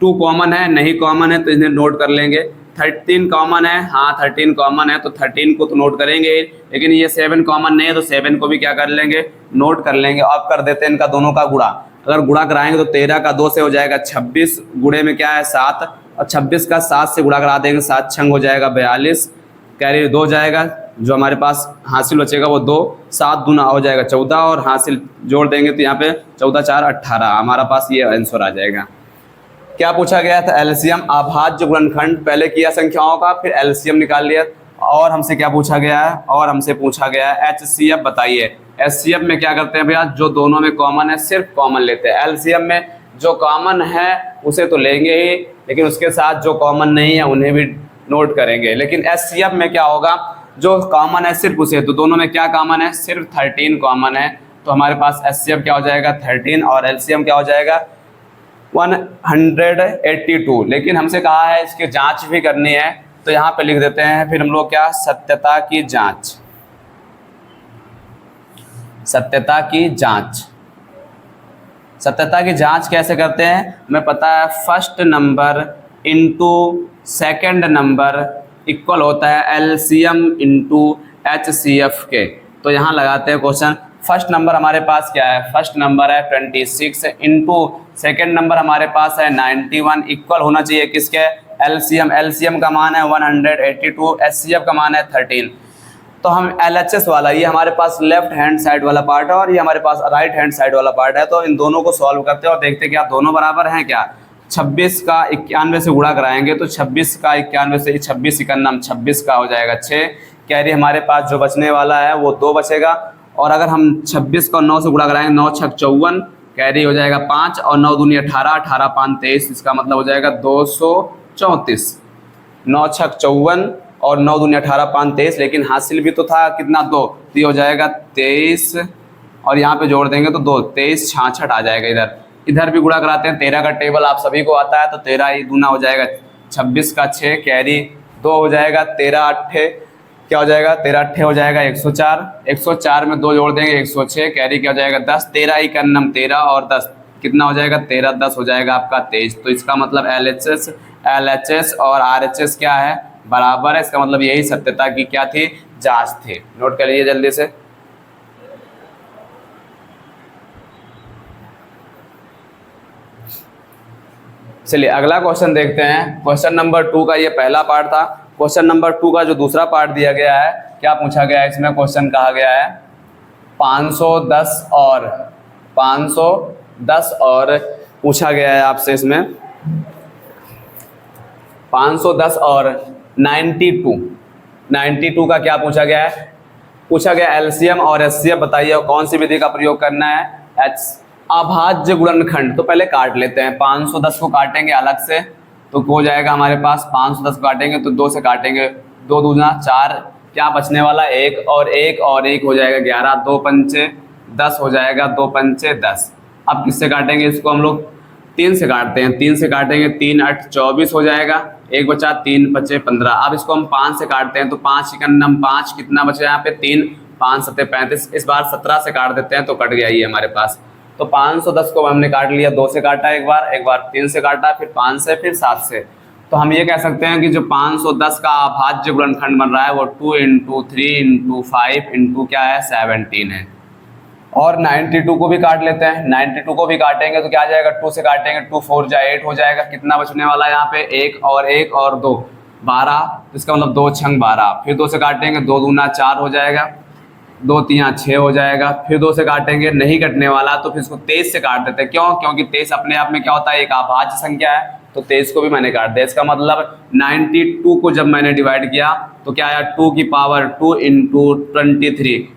2 कॉमन है, नहीं कॉमन है तो इन्हें नोट कर लेंगे। 13 कॉमन है, हाँ 13 कॉमन है तो 13 को तो नोट करेंगे, लेकिन ये 7 कॉमन नहीं है तो 7 को भी क्या कर लेंगे, नोट कर लेंगे। अब कर देते हैं इनका दोनों का गुणा। अगर गुणा कराएंगे तो 13 का 2 से हो जाएगा 26, गुणे में क्या है 7, और 26 का 7 से गुणा करा देंगे, 7 छंग हो जाएगा 42, कैरी 2 जाएगा, जो हमारे पास हासिल बचेगा वो 2, 7 दूना हो जाएगा 14, और हासिल जोड़ देंगे तो यहाँ पे 14 4 18, हमारा पास ये आंसर आ जाएगा। क्या पूछा गया था, एलसीएम अभाज्य गुणनखंड, पहले किया संख्याओं का फिर एलसीएम निकाल लिया। और हमसे क्या पूछा गया है, और हमसे पूछा गया है एचसीएफ बताइए। एचसीएफ में क्या करते हैं भैया, जो दोनों में कॉमन है सिर्फ कॉमन लेते हैं। एलसीएम में जो कॉमन है उसे तो लेंगे ही, लेकिन उसके साथ जो कॉमन नहीं है उन्हें भी नोट करेंगे। लेकिन एचसीएफ में क्या होगा, जो कॉमन है सिर्फ उसे, तो दोनों में क्या कॉमन है, सिर्फ 13 कॉमन है, तो हमारे पास एचसीएफ क्या हो जाएगा 13, और एलसीएम क्या हो जाएगा 182। लेकिन हमसे कहा है इसकी जांच भी करनी है, तो यहाँ पे लिख देते हैं फिर हम लोग क्या, सत्यता की जांच। सत्यता की जांच, सत्यता की जांच कैसे करते हैं हमें पता है, first number into second number equal होता है LCM इंटू HCF के। तो यहाँ लगाते हैं क्वेश्चन। फर्स्ट नंबर हमारे पास क्या है, फर्स्ट नंबर है 26 इंटू सेकेंड नंबर हमारे पास है 91, इक्वल होना चाहिए किसके, LCM का मान है 182, HCF का मान है 13। तो हम LHS वाला, ये हमारे पास लेफ्ट हैंड साइड वाला पार्ट है और ये हमारे पास राइट हैंड साइड वाला पार्ट है। तो इन दोनों को सॉल्व करते हैं और देखते हैं क्या दोनों बराबर हैं क्या। 26 का 91 से गुणा कराएंगे तो 26 का 91 से 26 51 26 का हो जाएगा 6। कैरी हमारे पास जो बचने वाला है वो 2 बचेगा। और अगर हम 26 को 9 से गुणा कराएंगे 9 छक 54, कैरी हो जाएगा 5 और 9 दूनी 18, 18 5 23, इसका मतलब हो जाएगा 234। 9 छक 54 और 9 दूनी 18 5 23, लेकिन हासिल भी तो था कितना 2, तो ये हो जाएगा 23 और यहाँ पे जोड़ देंगे तो 2, 23 66 आ जाएगा। इधर भी गुणा कराते हैं, 13 का टेबल आप सभी को आता है, तो 13 ही दूना हो जाएगा 26 का 6, कैरी 2 हो जाएगा, 13 8 क्या हो जाएगा, 13 8 हो जाएगा 104, 104 में 2 जोड़ देंगे 106, कैरी क्या हो जाएगा 10, 13 ही करनम 13 और 10 कितना हो जाएगा 13 10 हो जाएगा आपका 23। तो इसका मतलब LHS और RHS क्या है, बराबर है। इसका मतलब यही सत्यता की क्या थी, जांच थी। नोट कर लीजिए जल्दी से। चलिए अगला क्वेश्चन देखते हैं। क्वेश्चन नंबर 2 का ये पहला पार्ट था। क्वेश्चन नंबर 2 का जो दूसरा पार्ट दिया गया है, क्या पूछा गया है इसमें, क्वेश्चन कहा गया है 510 और पूछा गया है आपसे इसमें 510 और 92 का क्या पूछा गया है, पूछा गया LCM और HCF बताइए और कौन सी विधि का प्रयोग करना है। अभाज्य गुणनखंड। तो पहले काट लेते हैं, 510 को काटेंगे अलग से तो हो जाएगा हमारे पास 510 को काटेंगे तो 2 से काटेंगे, 2 दूना 4, क्या बचने वाला 1 और 1 और 1 हो जाएगा 11, 2 पंचे 10 हो जाएगा, 2 पंचे 10। अब किससे काटेंगे इसको, हम लोग 3 से काटते हैं, 3 से काटेंगे 3 8 24 हो जाएगा, 1 बचा 3 बचे 15। अब इसको हम 5 से काटते हैं तो 5 51 5 कितना बचे यहाँ पे 3, 5 7 35। इस बार 17 से काट देते हैं तो कट गया ये हमारे पास। तो 510 को हमने काट लिया, 2 से काटा एक बार 3 से काटा, फिर 5 से, फिर 7 से। तो हम ये कह सकते हैं कि जो 510 का अभाज्य गुणनखंड बन रहा है वो 2 इंटू 3 इंटू 5 इंटू क्या है 17 है। और 92 को भी काट लेते हैं, 92 को भी काटेंगे तो क्या आ जाएगा, 2 से काटेंगे 2 4 जा 8 हो जाएगा, कितना बचने वाला है यहाँ पे 1 और 2 12, तो इसका मतलब 2 छंग 12। फिर 2 से काटेंगे 2 दूना 4 हो जाएगा, 2 3 6 हो जाएगा। फिर 2 से काटेंगे, नहीं कटने वाला तो फिर इसको 23 से काट देते हैं। क्यों, क्योंकि 23 अपने आप में क्या होता है, एक अभाज्य संख्या है, तो 23 को भी मैंने काट दिया। इसका मतलब 92 को जब मैंने डिवाइड किया तो क्या आया 2 की पावर 2 इंटू 23,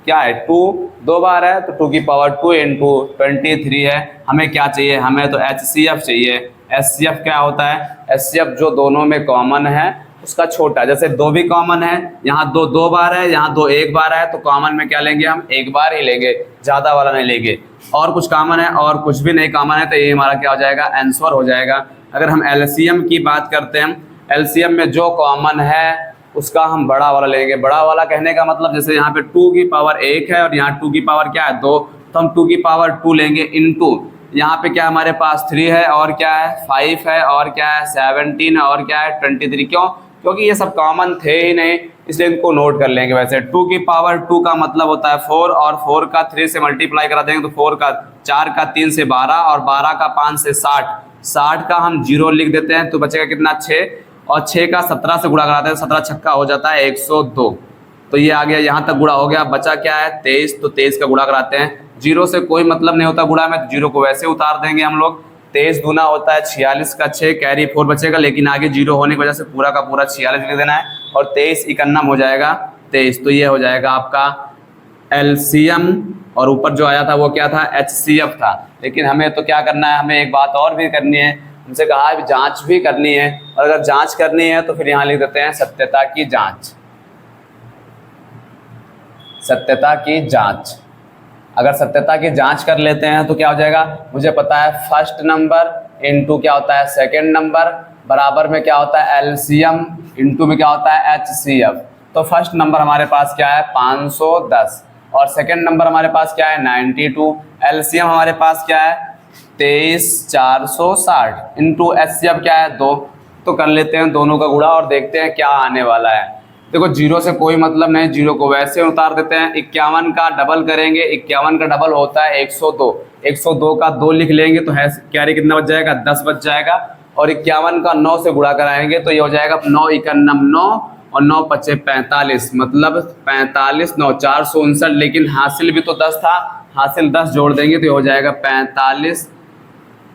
क्या है 2 2 बार है तो 2 की पावर 2 इंटू 23 है। हमें क्या चाहिए, हमें तो HCF चाहिए। HCF क्या होता है, HCF जो दोनों में कॉमन है उसका छोटा, जैसे 2 भी कॉमन है, यहाँ 2 बार है, यहाँ 2 1 बार है, तो कॉमन में क्या लेंगे हम, 1 बार ही लेंगे, ज़्यादा वाला नहीं लेंगे। और कुछ कॉमन है और कुछ भी नहीं कॉमन है तो ये हमारा क्या हो जाएगा, आंसर हो जाएगा। अगर हम LCM की बात करते हैं, LCM में जो कॉमन है उसका हम बड़ा वाला लेंगे। बड़ा वाला कहने का मतलब जैसे यहाँ पे 2 की पावर 1 है और यहाँ 2 की पावर क्या है 2, तो हम 2 की पावर 2 लेंगे इनटू यहाँ पे क्या हमारे पास 3 है और क्या है 5 है और क्या है 17 है और क्या है 23। क्यों, क्योंकि ये सब कॉमन थे ही नहीं, इसलिए इनको नोट कर लेंगे। वैसे 2 की पावर 2 का मतलब होता है 4 और 4 का 3 से मल्टीप्लाई करा देंगे तो 4 का 4 का 3 से 12 और 12 का 5 से 60, 60 का हम 0 लिख देते हैं तो बचेगा कितना 6 और 6 का 17 से गुणा कराते हैं, 17 छक्का हो जाता है 102। तो ये आ गया, यहाँ तक गुणा हो गया। बचा क्या है 23, तो 23 का गुणा कराते हैं। 0 से कोई मतलब नहीं होता गुणा में, तो 0 को वैसे उतार देंगे हम लोग। 23 दूना होता है 46 का 6, कैरी 4 बचेगा, लेकिन आगे 0 होने की वजह से पूरा का पूरा 46 लिख देना है और 23 51 हो जाएगा 23। तो ये हो जाएगा आपका LCM और ऊपर जो आया था वो क्या था HCF था। लेकिन हमें तो क्या करना है, हमें एक बात और भी करनी है, उनसे कहा है जांच भी करनी है। और अगर जांच करनी है तो फिर यहाँ लिख देते हैं सत्यता की जांच, सत्यता की जांच। अगर सत्यता की जांच कर लेते हैं तो क्या हो जाएगा, मुझे पता है फर्स्ट नंबर इंटू क्या होता है सेकंड नंबर बराबर में क्या होता है LCM इंटू में क्या होता है HCF। तो फर्स्ट नंबर हमारे पास क्या है 510 और सेकंड नंबर हमारे पास क्या है 92। LCM हमारे पास क्या है 23460 इंटू HCF क्या है 2। तो कर लेते हैं दोनों का गुणा और देखते हैं क्या आने वाला है। देखो जीरो से कोई मतलब नहीं, जीरो को वैसे उतार देते हैं। 51 का डबल करेंगे, 51 का डबल होता है 102, 102 का 2 लिख लेंगे तो है कैरी कितना बच जाएगा, 10 बच जाएगा। और 51 का 9 से गुणा कराएंगे तो ये हो जाएगा 9 51 9 और 9 पचे 45, मतलब 45 9 459। लेकिन हासिल भी तो 10 था, हासिल 10 जोड़ देंगे तो ये हो जाएगा 45,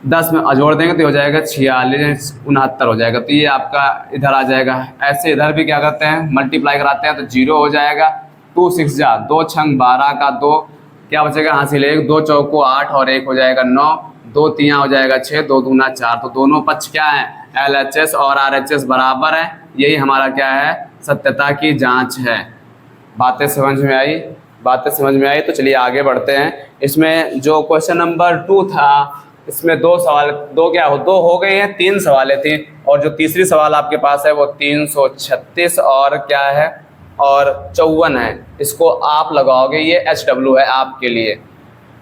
10 में जोड़ देंगे तो हो जाएगा 46 69 हो जाएगा। तो ये आपका इधर आ जाएगा। ऐसे इधर भी क्या करते हैं, मल्टीप्लाई कराते हैं तो 0 हो जाएगा। 2 6 जा 2 छंग 12 का 2 क्या बचेगा, हासिल 1, 2 चौको 8 और 1 हो जाएगा 9, 2 3 हो जाएगा 6, 2 दूना 4। तो दोनों पक्ष क्या है, LHS और RHS बराबर है। यही हमारा क्या है, सत्यता की जाँच है। बातें समझ में आई, बातें समझ में आई। तो चलिए आगे बढ़ते हैं। इसमें जो क्वेश्चन नंबर 2 था, इसमें 2 सवाल, 2 क्या हो, 2 हो गए हैं, 3 सवालें थी। और जो तीसरी सवाल आपके पास है वो 336 और क्या है, और 54 है। इसको आप लगाओगे, ये HW है आपके लिए।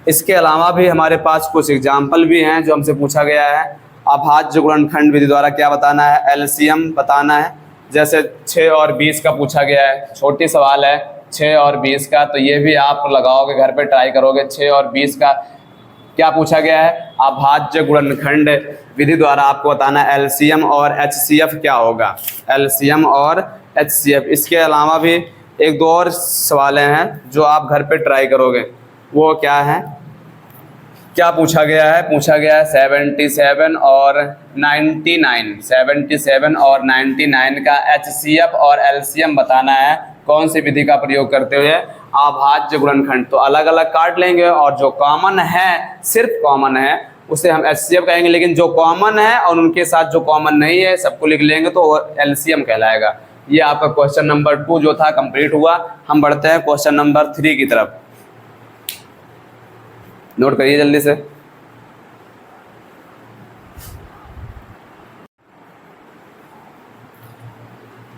इसके अलावा भी हमारे पास कुछ एग्जाम्पल भी हैं जो हमसे पूछा गया है। अभाज्य गुणनखंड विधि द्वारा क्या बताना है, LCM बताना है। जैसे 6 और 20 का पूछा गया है, छोटी सवाल है 6 और 20 का, तो ये भी आप लगाओगे, घर पे ट्राई करोगे। 6 और 20 का क्या पूछा गया है, अभाज्य गुणनखंड विधि द्वारा आपको बताना है LCM और HCF क्या होगा, LCM और HCF। इसके अलावा भी 1-2 और सवाल हैं जो आप घर पे ट्राई करोगे। वो क्या है, क्या पूछा गया है, पूछा गया है 77 और 99, 77 और 99 का HCF और LCM बताना है। कौन सी विधि का प्रयोग करते हुए, अभाज्य गुणनखंड। तो अलग अलग काट लेंगे और जो कॉमन है, सिर्फ कॉमन है, उसे हम HCF कहेंगे। लेकिन जो कॉमन है और उनके साथ जो कॉमन नहीं है सबको लिख लेंगे तो LCM कहलाएगा। ये आपका क्वेश्चन नंबर 2 जो था कंप्लीट हुआ। हम बढ़ते हैं क्वेश्चन नंबर 3 की तरफ। नोट करिए जल्दी से।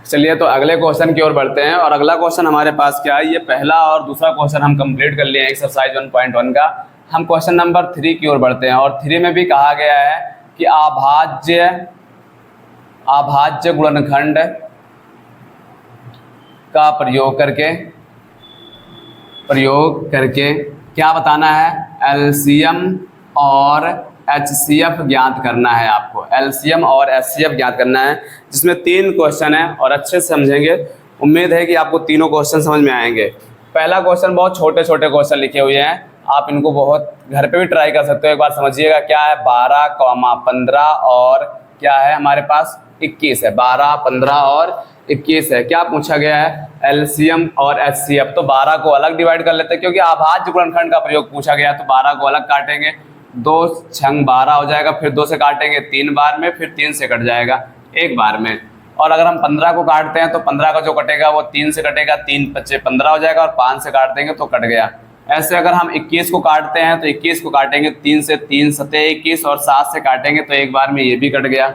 चलिए तो अगले क्वेश्चन की ओर बढ़ते हैं। और अगला क्वेश्चन हमारे पास क्या है, ये पहला और दूसरा क्वेश्चन हम कंप्लीट कर लिए हैं एक्सरसाइज 1.1 का। हम क्वेश्चन नंबर 3 की ओर बढ़ते हैं। और 3 में भी कहा गया है कि अभाज्य गुणनखंड का प्रयोग करके क्या बताना है, LCM और HCF ज्ञात करना है आपको। LCM और HCF ज्ञात करना है, जिसमें 3 क्वेश्चन है और अच्छे से समझेंगे। उम्मीद है कि आपको तीनों क्वेश्चन समझ में आएंगे। पहला क्वेश्चन बहुत छोटे छोटे क्वेश्चन लिखे हुए हैं, आप इनको बहुत घर पे भी ट्राई कर सकते हो। एक बार समझिएगा क्या है, 12,15 और क्या है हमारे पास 21 है, 12 15 और 21 है। क्या पूछा गया है, LCM और HCF। तो 12 को अलग डिवाइड कर लेते हैं क्योंकि अभाज्य गुणनखंड का प्रयोग पूछा गया, तो 12 को अलग काटेंगे। 2 छंग 12 हो जाएगा, फिर 2 से काटेंगे 3 बार में, फिर 3 से कट जाएगा 1 बार में। और अगर हम 15 को काटते हैं तो 15 का जो कटेगा वो 3 से कटेगा, 3 पच्चे 15 हो जाएगा और 5 से काट देंगे तो कट गया। ऐसे अगर हम 21 को काटते हैं तो 21 को काटेंगे 3 से, 3 सते 21 और 7 से काटेंगे तो 1 बार में ये भी कट गया।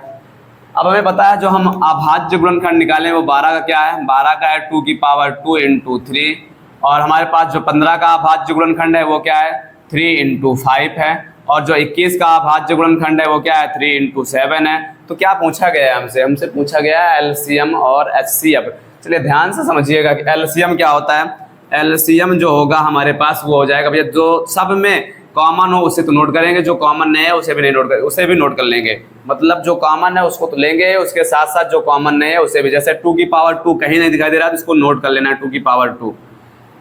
अब हमें पता है जो हम अभाज्य गुणनखंड निकालें वो 12 का क्या है, 12 का है 2 की पावर 2 × 3। और हमारे पास जो 15 का अभाज्य गुणनखंड है वो क्या है, 3 × 5 है। और जो 21 का अभाज्य गुणनखंड है वो क्या है, 3 × 7 है। तो क्या पूछा गया है हमसे पूछा गया है LCM और HCF। चलिए ध्यान से समझिएगा कि LCM क्या होता है। LCM जो होगा हमारे पास वो हो जाएगा भैया, जो सब में कॉमन हो उसे तो नोट करेंगे, जो कॉमन नहीं है उसे भी नहीं नोट करेंगे, उसे भी नोट कर लेंगे। मतलब जो कॉमन है उसको तो लेंगे, उसके साथ साथ जो कॉमन नहीं है उसे भी। जैसे 2 की पावर 2 कहीं नहीं दिखाई दे रहा है तो इसको नोट कर लेना है, 2 की पावर 2।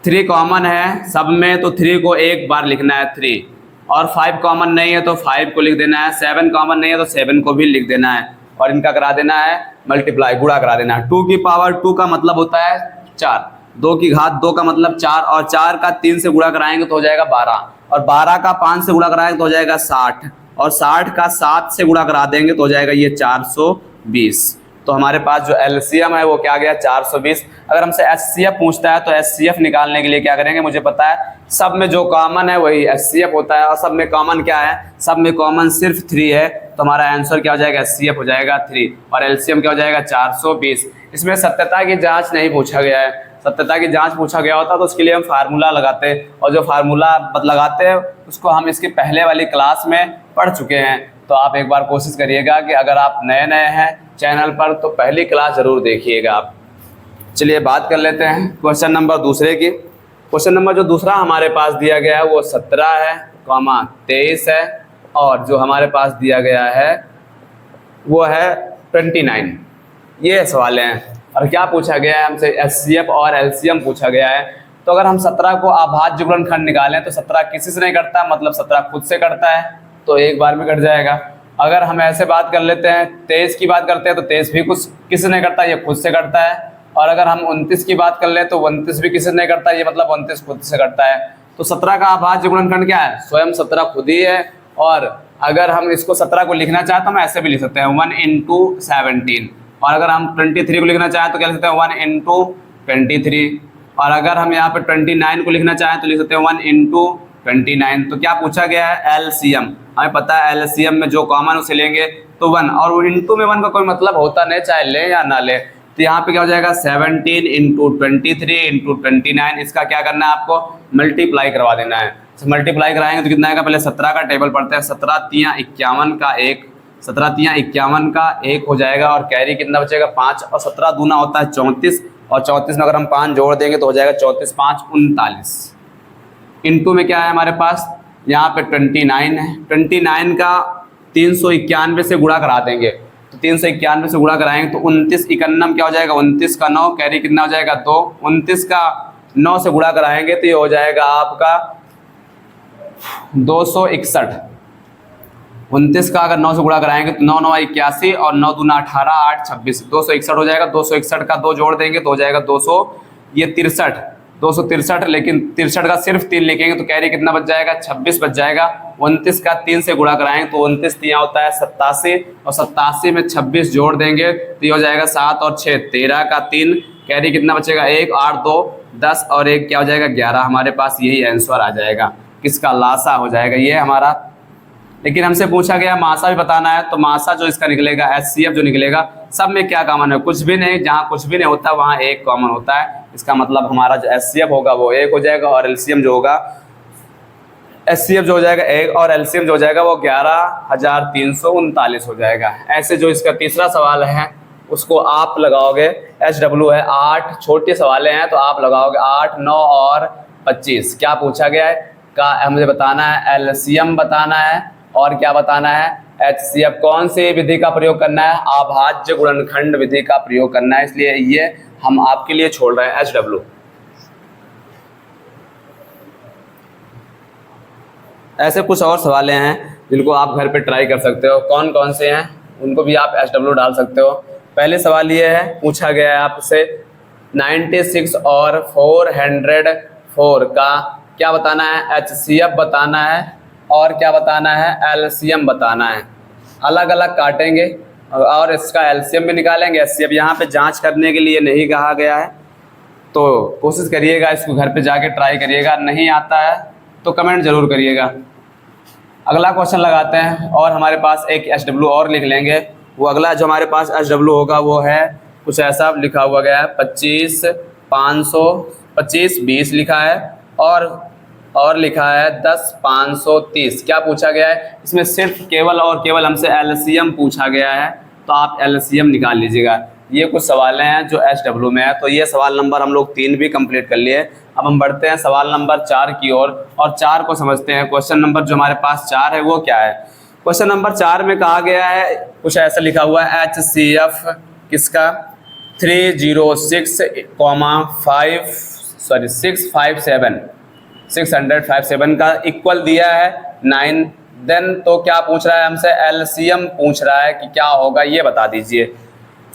3 कॉमन है सब में तो 3 को 1 बार लिखना है 3। और 5 कॉमन नहीं है तो 5 को लिख देना है। 7 कॉमन नहीं है तो 7 को भी लिख देना है। और इनका करा देना है मल्टीप्लाई, गुणा करा देना है। 2 की पावर 2 का मतलब होता है 4, 2 की घात 2 का मतलब 4, और 4 का 3 से गुणा कराएंगे तो हो जाएगा 12, और 12 का 5 से गुणा कराएंगे तो हो जाएगा 60, और 60 का 7 से गुणा करा देंगे तो हो जाएगा ये 420। तो हमारे पास जो LCM है वो क्या गया, 420। अगर हमसे HCF पूछता है तो HCF निकालने के लिए क्या करेंगे, मुझे पता है सब में जो कॉमन है वही HCF होता है। और सब में कॉमन क्या है, सब में कॉमन सिर्फ 3 है। तो हमारा आंसर क्या हो जाएगा, HCF हो जाएगा 3, और LCM क्या हो जाएगा 420। इसमें सत्यता की जाँच नहीं पूछा गया है। सत्यता की जांच पूछा गया होता तो उसके लिए हम फार्मूला लगाते हैं, और जो फार्मूला लगाते हैं उसको हम इसके पहले वाली क्लास में पढ़ चुके हैं। तो आप एक बार कोशिश करिएगा कि अगर आप नए नए हैं चैनल पर तो पहली क्लास ज़रूर देखिएगा आप। चलिए बात कर लेते हैं क्वेश्चन नंबर दूसरे की। क्वेश्चन नंबर जो दूसरा हमारे पास दिया गया है वो 17 है, 23 है, और जो हमारे पास दिया गया है वो है 29। ये सवाल हैं। और क्या पूछा गया है हमसे, एचसीएफ और एलसीएम पूछा गया है। तो अगर हम 17 को अभाज्य गुणनखंड निकालें तो 17 किसी से नहीं कटता, मतलब 17 खुद से कटता है, तो एक बार में कट जाएगा। अगर हम ऐसे बात कर लेते हैं 23 की बात करते हैं तो 23 भी कुछ किसी से नहीं कटता, ये खुद से कटता है। और अगर हम 29 की बात कर ले तो 29 भी किसी से नहीं कटता, ये मतलब 29 खुद से कटता है। तो 17 का अभाज्य गुणनखंड क्या है, स्वयं 17 खुद ही है। और अगर हम इसको 17 को लिखना चाहें तो हम ऐसे भी लिख सकते हैं 1 × 17। और अगर हम 23 को लिखना चाहें तो क्या लिख सकते हैं 1 × 23। और अगर हम यहाँ पे 29 को लिखना चाहें तो लिख सकते हैं 1 × 29। तो क्या पूछा गया है, एलसीएम। हमें पता है एलसीएम में जो कॉमन उसे लेंगे तो 1, और इंटू में 1 का कोई मतलब होता नहीं, चाहे ले या ना ले। तो यहाँ पे क्या हो जाएगा 17 × 23 × 29। इसका क्या करना है, आपको मल्टीप्लाई करवा देना है। मल्टीप्लाई कराएंगे तो कितना आएगा, पहले 17 का टेबल पढ़ते हैं। 17 × 51 का 1, 17 × 51 का 1 हो जाएगा, और कैरी कितना बचेगा 5, और 17 दूना होता है 34, और 34 में अगर हम 5 जोड़ देंगे तो हो जाएगा 34 × 5 = 39। इंटू में क्या है हमारे पास, यहाँ पे 29 है। 29 का 391 से गुणा करा देंगे, तो 391 से गुणा कराएंगे तो 29 51 क्या हो जाएगा, 29 का 9, कैरी कितना हो जाएगा 2। 29 का 9 से गुणा कराएंगे तो ये हो जाएगा आपका 261। 29 का अगर 9 से गुणा कराएंगे तो 9 × 9 = 81, और 9 दूना 18, 8 26, 261 हो जाएगा। 261 का 2 जोड़ देंगे तो हो जाएगा 263, लेकिन 63 का सिर्फ 3 लिखेंगे तो कैरी कितना बच जाएगा, 26 बच जाएगा। 29 का 3 से गुणा कराएंगे तो 29 3 होता है 87, और 87 में 26 जोड़ देंगे तो ये हो जाएगा 7 और 6 13 का 3, कैरी कितना बचेगा 1, 8 2 10, और 1 क्या हो जाएगा 11। हमारे पास यही आंसर आ जाएगा, किसका, लासा हो जाएगा ये हमारा। लेकिन हमसे पूछा गया मासा भी बताना है, तो मासा जो इसका निकलेगा, एचसीएफ जो निकलेगा, सब में क्या कॉमन है, कुछ भी नहीं। जहाँ कुछ भी नहीं होता वहाँ 1 कॉमन होता है। इसका मतलब हमारा जो एचसीएफ होगा वो 1 हो जाएगा, और एलसीएम जो होगा, एचसीएफ जो हो जाएगा 1, और एलसीएम जो हो जाएगा वो 11,339 हो जाएगा। ऐसे जो इसका तीसरा सवाल है उसको आप लगाओगे, एचडब्ल्यू है 8, छोटे सवाल हैं तो आप लगाओगे 8, 9 और 25। क्या पूछा गया है, का मुझे बताना है, एलसीएम बताना है, और क्या बताना है, एचसीएफ। कौन सी विधि का प्रयोग करना है, अभाज्य गुणनखंड विधि का प्रयोग करना है, इसलिए ये हम आपके लिए छोड़ रहे हैं एचडब्ल्यू। ऐसे कुछ और सवालें हैं जिनको आप घर पे ट्राई कर सकते हो। कौन कौन से हैं उनको भी आप एचडब्ल्यू डाल सकते हो। पहले सवाल ये है, पूछा गया है आपसे 96 और 404 का क्या बताना है, एचसीएफ बताना है, और क्या बताना है, एलसीएम बताना है। अलग अलग काटेंगे और इसका एलसीएम भी निकालेंगे। एचसीएफ यहाँ पे जांच करने के लिए नहीं कहा गया है, तो कोशिश करिएगा इसको घर पे जाके ट्राई करिएगा। नहीं आता है तो कमेंट जरूर करिएगा। अगला क्वेश्चन लगाते हैं, और हमारे पास एक एचडब्ल्यू और लिख लेंगे। वो अगला जो हमारे पास एचडब्ल्यू होगा वो है कुछ ऐसा लिखा हुआ गया है, 25 500 25 20 लिखा है, और लिखा है 10 530। क्या पूछा गया है, इसमें सिर्फ केवल और केवल हमसे एलसीएम पूछा गया है, तो आप एलसीएम निकाल लीजिएगा। ये कुछ सवाल हैं जो एचडब्ल्यू में है। तो ये सवाल नंबर हम लोग 3 भी कंप्लीट कर लिए। अब हम बढ़ते हैं सवाल नंबर 4 की ओर, और 4 को समझते हैं। क्वेश्चन नंबर जो हमारे पास 4 है वो क्या है। क्वेश्चन नंबर 4 में कहा गया है, कुछ ऐसा लिखा हुआ है, एचसीएफ किसका 657 का इक्वल दिया है 9। देन तो क्या पूछ रहा है हमसे, एलसीएम पूछ रहा है कि क्या होगा, ये बता दीजिए।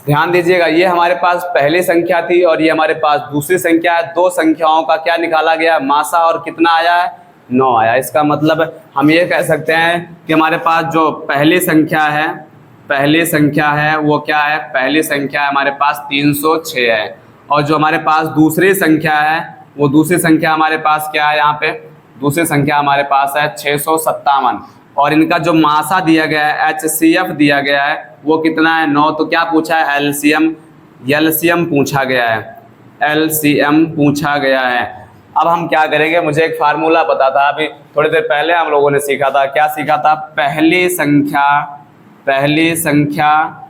ध्यान दीजिएगा, ये हमारे पास पहली संख्या थी और ये हमारे पास दूसरी संख्या है। 2 संख्याओं का क्या निकाला गया, मासा, और कितना आया है 9 आया। इसका मतलब हम ये कह सकते हैं कि हमारे पास जो पहली संख्या है वो क्या है, पहली संख्या हमारे पास 306 है, और जो हमारे पास दूसरी संख्या है वो दूसरी संख्या हमारे पास क्या है, यहाँ पे दूसरी संख्या हमारे पास है 657, और इनका जो मासा दिया गया है, एचसीएफ दिया गया है, वो कितना है 9। तो क्या पूछा है, एलसीएम पूछा गया है, एलसीएम पूछा गया है। अब हम क्या करेंगे, मुझे एक फार्मूला पता था, अभी थोड़ी देर पहले हम लोगों ने सीखा था। क्या सीखा था? पहली संख्या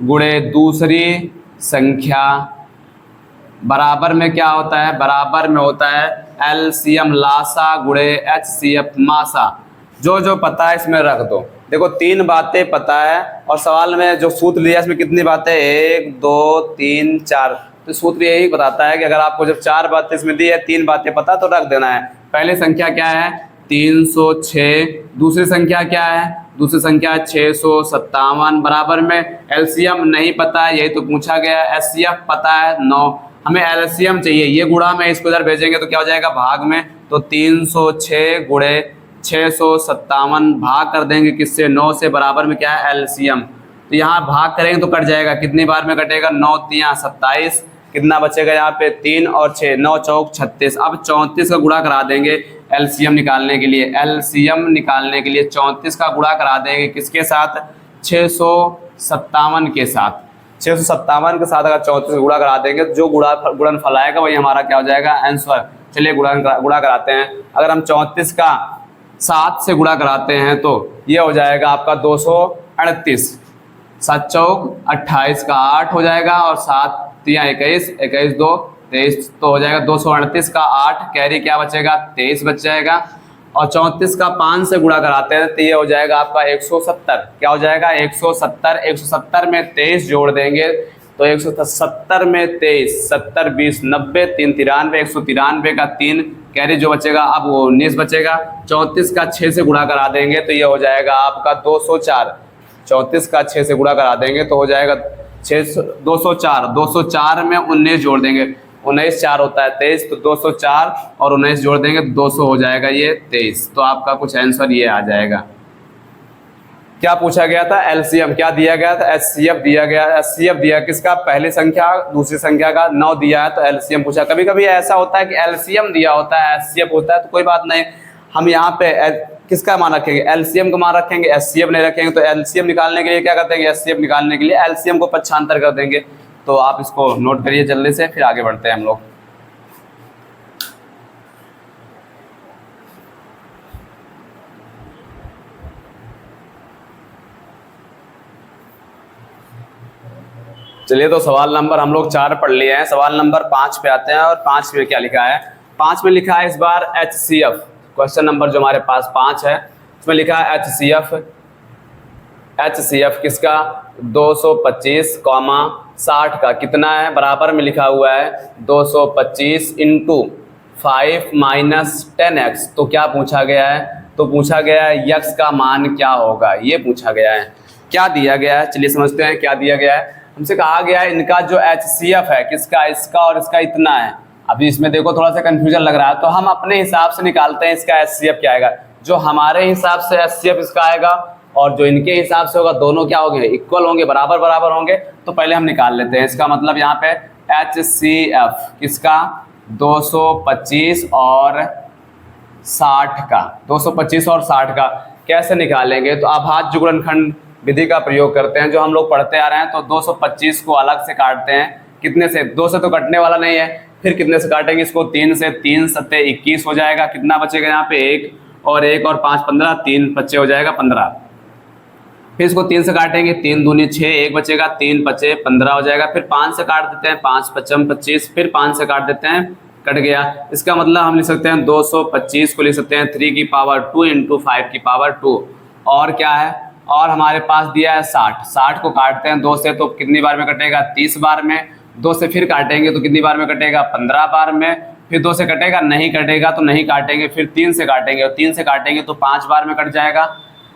गुणे दूसरी संख्या बराबर में क्या होता है? बराबर में होता है एलसीएम लासा गुणे एचसीएफ मासा। जो जो पता है इसमें रख दो। देखो 3 बातें पता है और सवाल में जो सूत्र लिया इसमें कितनी बातें? 1 2 3 4। तो सूत्र यही बताता है कि अगर आपको जब 4 बातें इसमें दी है, 3 बातें पता तो रख देना है। पहली संख्या क्या है? 306। दूसरी संख्या क्या है? दूसरी संख्या 657। बराबर में एलसीएम नहीं पता है, यही तो पूछा गया। एचसीएफ पता है 9। हमें एलसीएम चाहिए, ये गुणा में इसको इधर भेजेंगे तो क्या हो जाएगा? भाग में। तो 306 गुणे 657 भाग कर देंगे किससे? 9 से। बराबर में क्या है? एलसीएम। तो यहाँ भाग करेंगे तो कट जाएगा, कितनी बार में कटेगा? 9 3 27। कितना बचेगा यहाँ पे? 3 और 6, 9 चौक 36। अब 34 का गुणा करा देंगे एलसीएम निकालने के लिए। एलसीएम निकालने के लिए 34 का गुणा करा देंगे किसके साथ? 657 के साथ। 657 के साथ अगर 34 का गुणा करा देंगे तो जो गुणनफल आएगा वही हमारा क्या हो जाएगा? आंसर। चलिए गुणा कराते हैं। अगर हम 34 का 7 से गुणा कराते हैं तो ये हो जाएगा आपका 238। 7 चौक 28 का 8 हो जाएगा और 7 3 21, 21 2 23, तो हो जाएगा 238 का 8। कैरी क्या बचेगा? 23 बच जाएगा। और 34 का 5 से गुणा कराते हैं तो ये हो जाएगा आपका 170। क्या हो जाएगा? 170। 170 में 23 जोड़ देंगे तो 170 में 23, 70 20 90, 3 93, 193 का 3 कैरी जो बचेगा अब वो 19 बचेगा। 34 का 6 से गुणा करा देंगे तो ये हो जाएगा आपका 204। 34 का 6 से गुणा करा देंगे तो हो जाएगा 204। 204 में 19 जोड़ देंगे, 19 4 होता है 23, तो 204 और 19 जोड़ देंगे तो 200 हो जाएगा ये 23। तो आपका कुछ आंसर ये आ जाएगा। क्या पूछा गया था? एलसीएम। क्या दिया गया था? एचसीएफ दिया गया। एचसीएफ दिया किसका? पहली संख्या दूसरी संख्या का 9 दिया है तो एलसीएम पूछा। कभी कभी ऐसा होता है कि एलसीएम दिया होता है, एचसीएफ होता है, तो कोई बात नहीं, हम यहाँ पे किसका मान रखेंगे? एलसीएम का मान रखेंगे, एचसीएफ नहीं रखेंगे। तो एलसीएम निकालने के लिए क्या करते हैं? एचसीएफ निकालने के लिए एलसीएम को पक्षांतर कर देंगे। तो आप इसको नोट करिए जल्दी से, फिर आगे बढ़ते हैं हम लोग। चलिए तो सवाल नंबर हम लोग 4 पढ़ लिए हैं। सवाल नंबर 5 पे आते हैं और 5 में क्या लिखा है? 5 में लिखा है इस बार एचसीएफ। क्वेश्चन नंबर जो हमारे पास 5 है उसमें लिखा है एचसीएफ। एचसीएफ किसका? 225, 60 का कितना है? बराबर में लिखा हुआ है 225 इंटू 5 माइनस 10x। तो क्या पूछा गया है? तो पूछा गया है x का मान क्या होगा, ये पूछा गया है। क्या दिया गया है? चलिए समझते हैं क्या दिया गया है। हमसे कहा गया है इनका जो एचसीएफ है किसका? इसका और इसका इतना है। अभी इसमें देखो थोड़ा सा कंफ्यूजन लग रहा है, तो हम अपने हिसाब से निकालते हैं इसका एचसीएफ क्या आएगा। जो हमारे हिसाब से एचसीएफ इसका आएगा और जो इनके हिसाब से होगा, दोनों क्या होंगे? इक्वल होंगे, बराबर बराबर होंगे। तो पहले हम निकाल लेते हैं। इसका मतलब यहाँ पे एचसीएफ किसका? 225 और 60 का। 225 और 60 का कैसे निकालेंगे? तो अभाज्य गुणनखंड विधि का प्रयोग करते हैं जो हम लोग पढ़ते आ रहे हैं। तो 225 को अलग से काटते हैं। कितने से? 2 से तो कटने वाला नहीं है, फिर कितने से काटेंगे इसको? 3 से। 3 सत्ते 21 हो जाएगा। कितना बचेगा यहाँ पे? 1 और 1 और 5 15, 3 बच्चे हो जाएगा 15। फिर इसको 3 से काटेंगे, 3 दूनी 6, 1 बचेगा, 3 बचे 15 हो जाएगा। फिर 5 से काट देते हैं, 5 5 25, फिर 5 से काट देते हैं, कट गया। इसका मतलब हम लिख सकते हैं 225 को लिख सकते हैं 3 की पावर 2 इंटू 5 की पावर 2। और क्या है? और हमारे पास दिया है 60। 60 को काटते हैं 2 से तो कितनी बार में कटेगा? 30 बार में। 2 से फिर काटेंगे तो कितनी बार में कटेगा? 15 बार में। फिर 2 से कटेगा? नहीं कटेगा तो नहीं काटेंगे। फिर 3 से काटेंगे और 3 से काटेंगे तो 5 बार में कट जाएगा।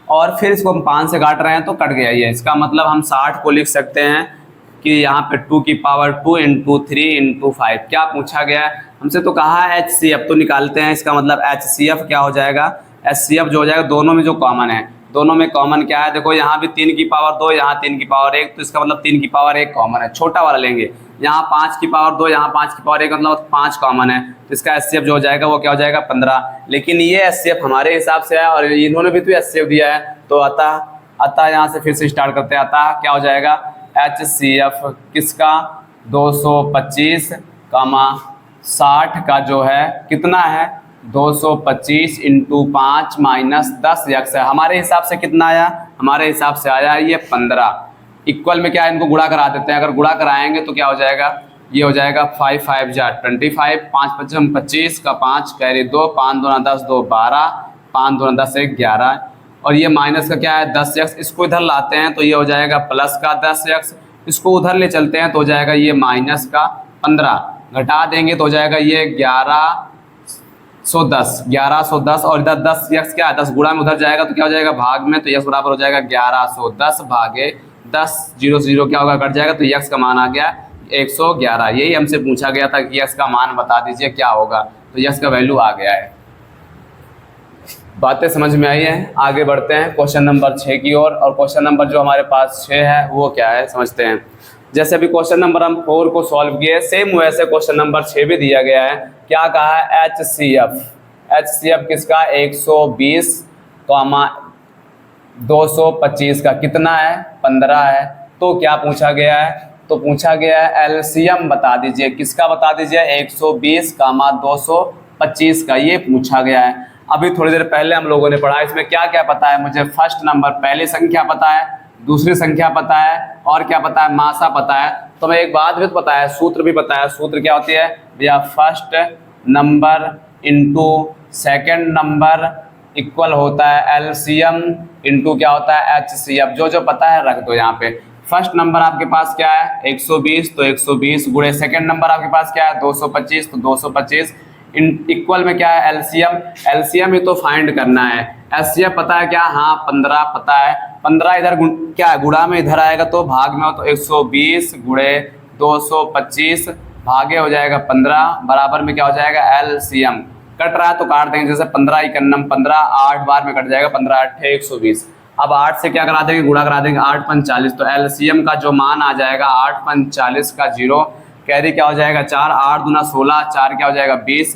और फिर इसको हम 5 से काट रहे हैं तो कट गया ये। इसका मतलब हम 60 को लिख सकते हैं कि यहाँ पे 2 की पावर 2 इंटू 3 इंटू 5। क्या पूछा गया है हमसे? तो कहा है एचसीएफ, तो निकालते हैं। इसका मतलब एचसीएफ क्या हो जाएगा? एचसीएफ जो हो जाएगा दोनों में जो कॉमन है, दोनों में कॉमन क्या है? देखो यहाँ भी 3 की पावर 2, यहाँ 3 की पावर 1, तो इसका मतलब 3 की पावर 1 कॉमन है, छोटा वाला लेंगे। यहाँ 5 की पावर 2, यहाँ 5 की पावर 1, मतलब 5 कॉमन है, तो इसका एचसीएफ जो हो जाएगा वो क्या हो जाएगा? 15। लेकिन ये एचसीएफ हमारे हिसाब से है और इन्होंने भी तो एचसीएफ दिया है, तो अतः यहाँ से फिर से स्टार्ट करते हैं। अतः क्या हो जाएगा? एचसीएफ किसका? 225, 60 का जो है कितना है 225 इंटू 5 माइनस 10x है। हमारे हिसाब से कितना आया, हमारे हिसाब से आया ये 15। इक्वल में क्या है, इनको गुणा करा देते हैं। अगर गुणा कराएंगे तो क्या हो जाएगा, ये हो जाएगा 5 5 जा 25, 5 5 25 का 5 कैरी 2, 5 2 10 2 12, 5 2 10 1 11, और ये माइनस का क्या है 10x। इसको इधर लाते हैं तो ये हो जाएगा प्लस का 10x, इसको उधर ले चलते हैं तो हो जाएगा ये माइनस का 15, घटा देंगे तो हो जाएगा ये 1110 और इधर 10x क्या है 10 गुणा में उधर जाएगा तो क्या हो जाएगा भाग में, तो x बराबर हो जाएगा 1110 भागे 10, 0 से 0 क्या होगा कट जाएगा, तो x का मान आ गया 111। यही हमसे पूछा गया था कि x का मान बता दीजिए क्या होगा, तो x का वैल्यू आ गया है। बातें समझ में आई हैं, आगे बढ़ते हैं क्वेश्चन नंबर 6 की ओर। और क्वेश्चन नंबर जो हमारे पास 6 है वो क्या है समझते हैं। जैसे अभी क्वेश्चन नंबर हम 4 को सॉल्व किए, सेम वैसे क्वेश्चन नंबर 6 भी दिया गया है। क्या कहा है, HCF किसका 120 225 का कितना है 15 है। तो क्या पूछा गया है, तो पूछा गया है एलसीएम बता दीजिए, किसका बता दीजिए 120 225 का, ये पूछा गया है। अभी थोड़ी देर पहले हम लोगों ने पढ़ा, इसमें क्या क्या पता है मुझे, फर्स्ट नंबर पहली संख्या पता है, दूसरी संख्या पता है, और क्या पता है मासा पता है। तो मैं एक बात भी पता है, सूत्र भी पता है। सूत्र क्या होती है भैया, first number into second number equal होता है एलसीएम इंटू क्या होता है HCF। जो पता है रख दो यहाँ पे। फर्स्ट नंबर आपके पास क्या है 120, तो 120 गुणे सेकेंड नंबर आपके पास क्या है 225, तो 225 इक्वल में क्या है एलसीएम ही तो फाइंड करना है। HCF पता है क्या, हाँ 15 पता है। 15 इधर क्या है गुणा में इधर आएगा तो भाग में हो, तो 120 गुणे 225 भागे हो जाएगा 15 बराबर में क्या हो जाएगा एलसीएम। कट रहा है तो काट देंगे, जैसे 15 इकन्नम 15 8 बार में कट जाएगा, 15 8 120। अब 8 से क्या करा देंगे गुणा करा देंगे, 8 5 40, तो एलसीएम का जो मान आ जाएगा 8 5 40 का 0, कैरी क्या हो जाएगा 4, 8 दूना 16, 4 क्या हो जाएगा 20,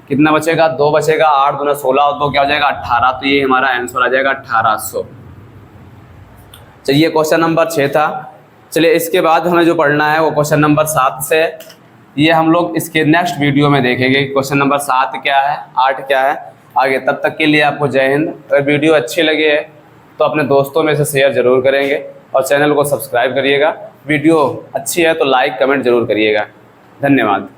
कितना बचेगा 2 बचेगा, 8 दूना 16 और 2 क्या हो जाएगा 18, तो ये हमारा आंसर आ जाएगा 1800। चलिए क्वेश्चन नंबर 6 था। चलिए इसके बाद हमें जो पढ़ना है वो क्वेश्चन नंबर 7 से, ये हम लोग इसके नेक्स्ट वीडियो में देखेंगे क्वेश्चन नंबर 7 क्या है 8 क्या है आगे। तब तक के लिए आपको जय हिंद। अगर वीडियो अच्छी लगी है तो अपने दोस्तों में से शेयर जरूर करेंगे और चैनल को सब्सक्राइब करिएगा। वीडियो अच्छी है तो लाइक कमेंट जरूर करिएगा। धन्यवाद।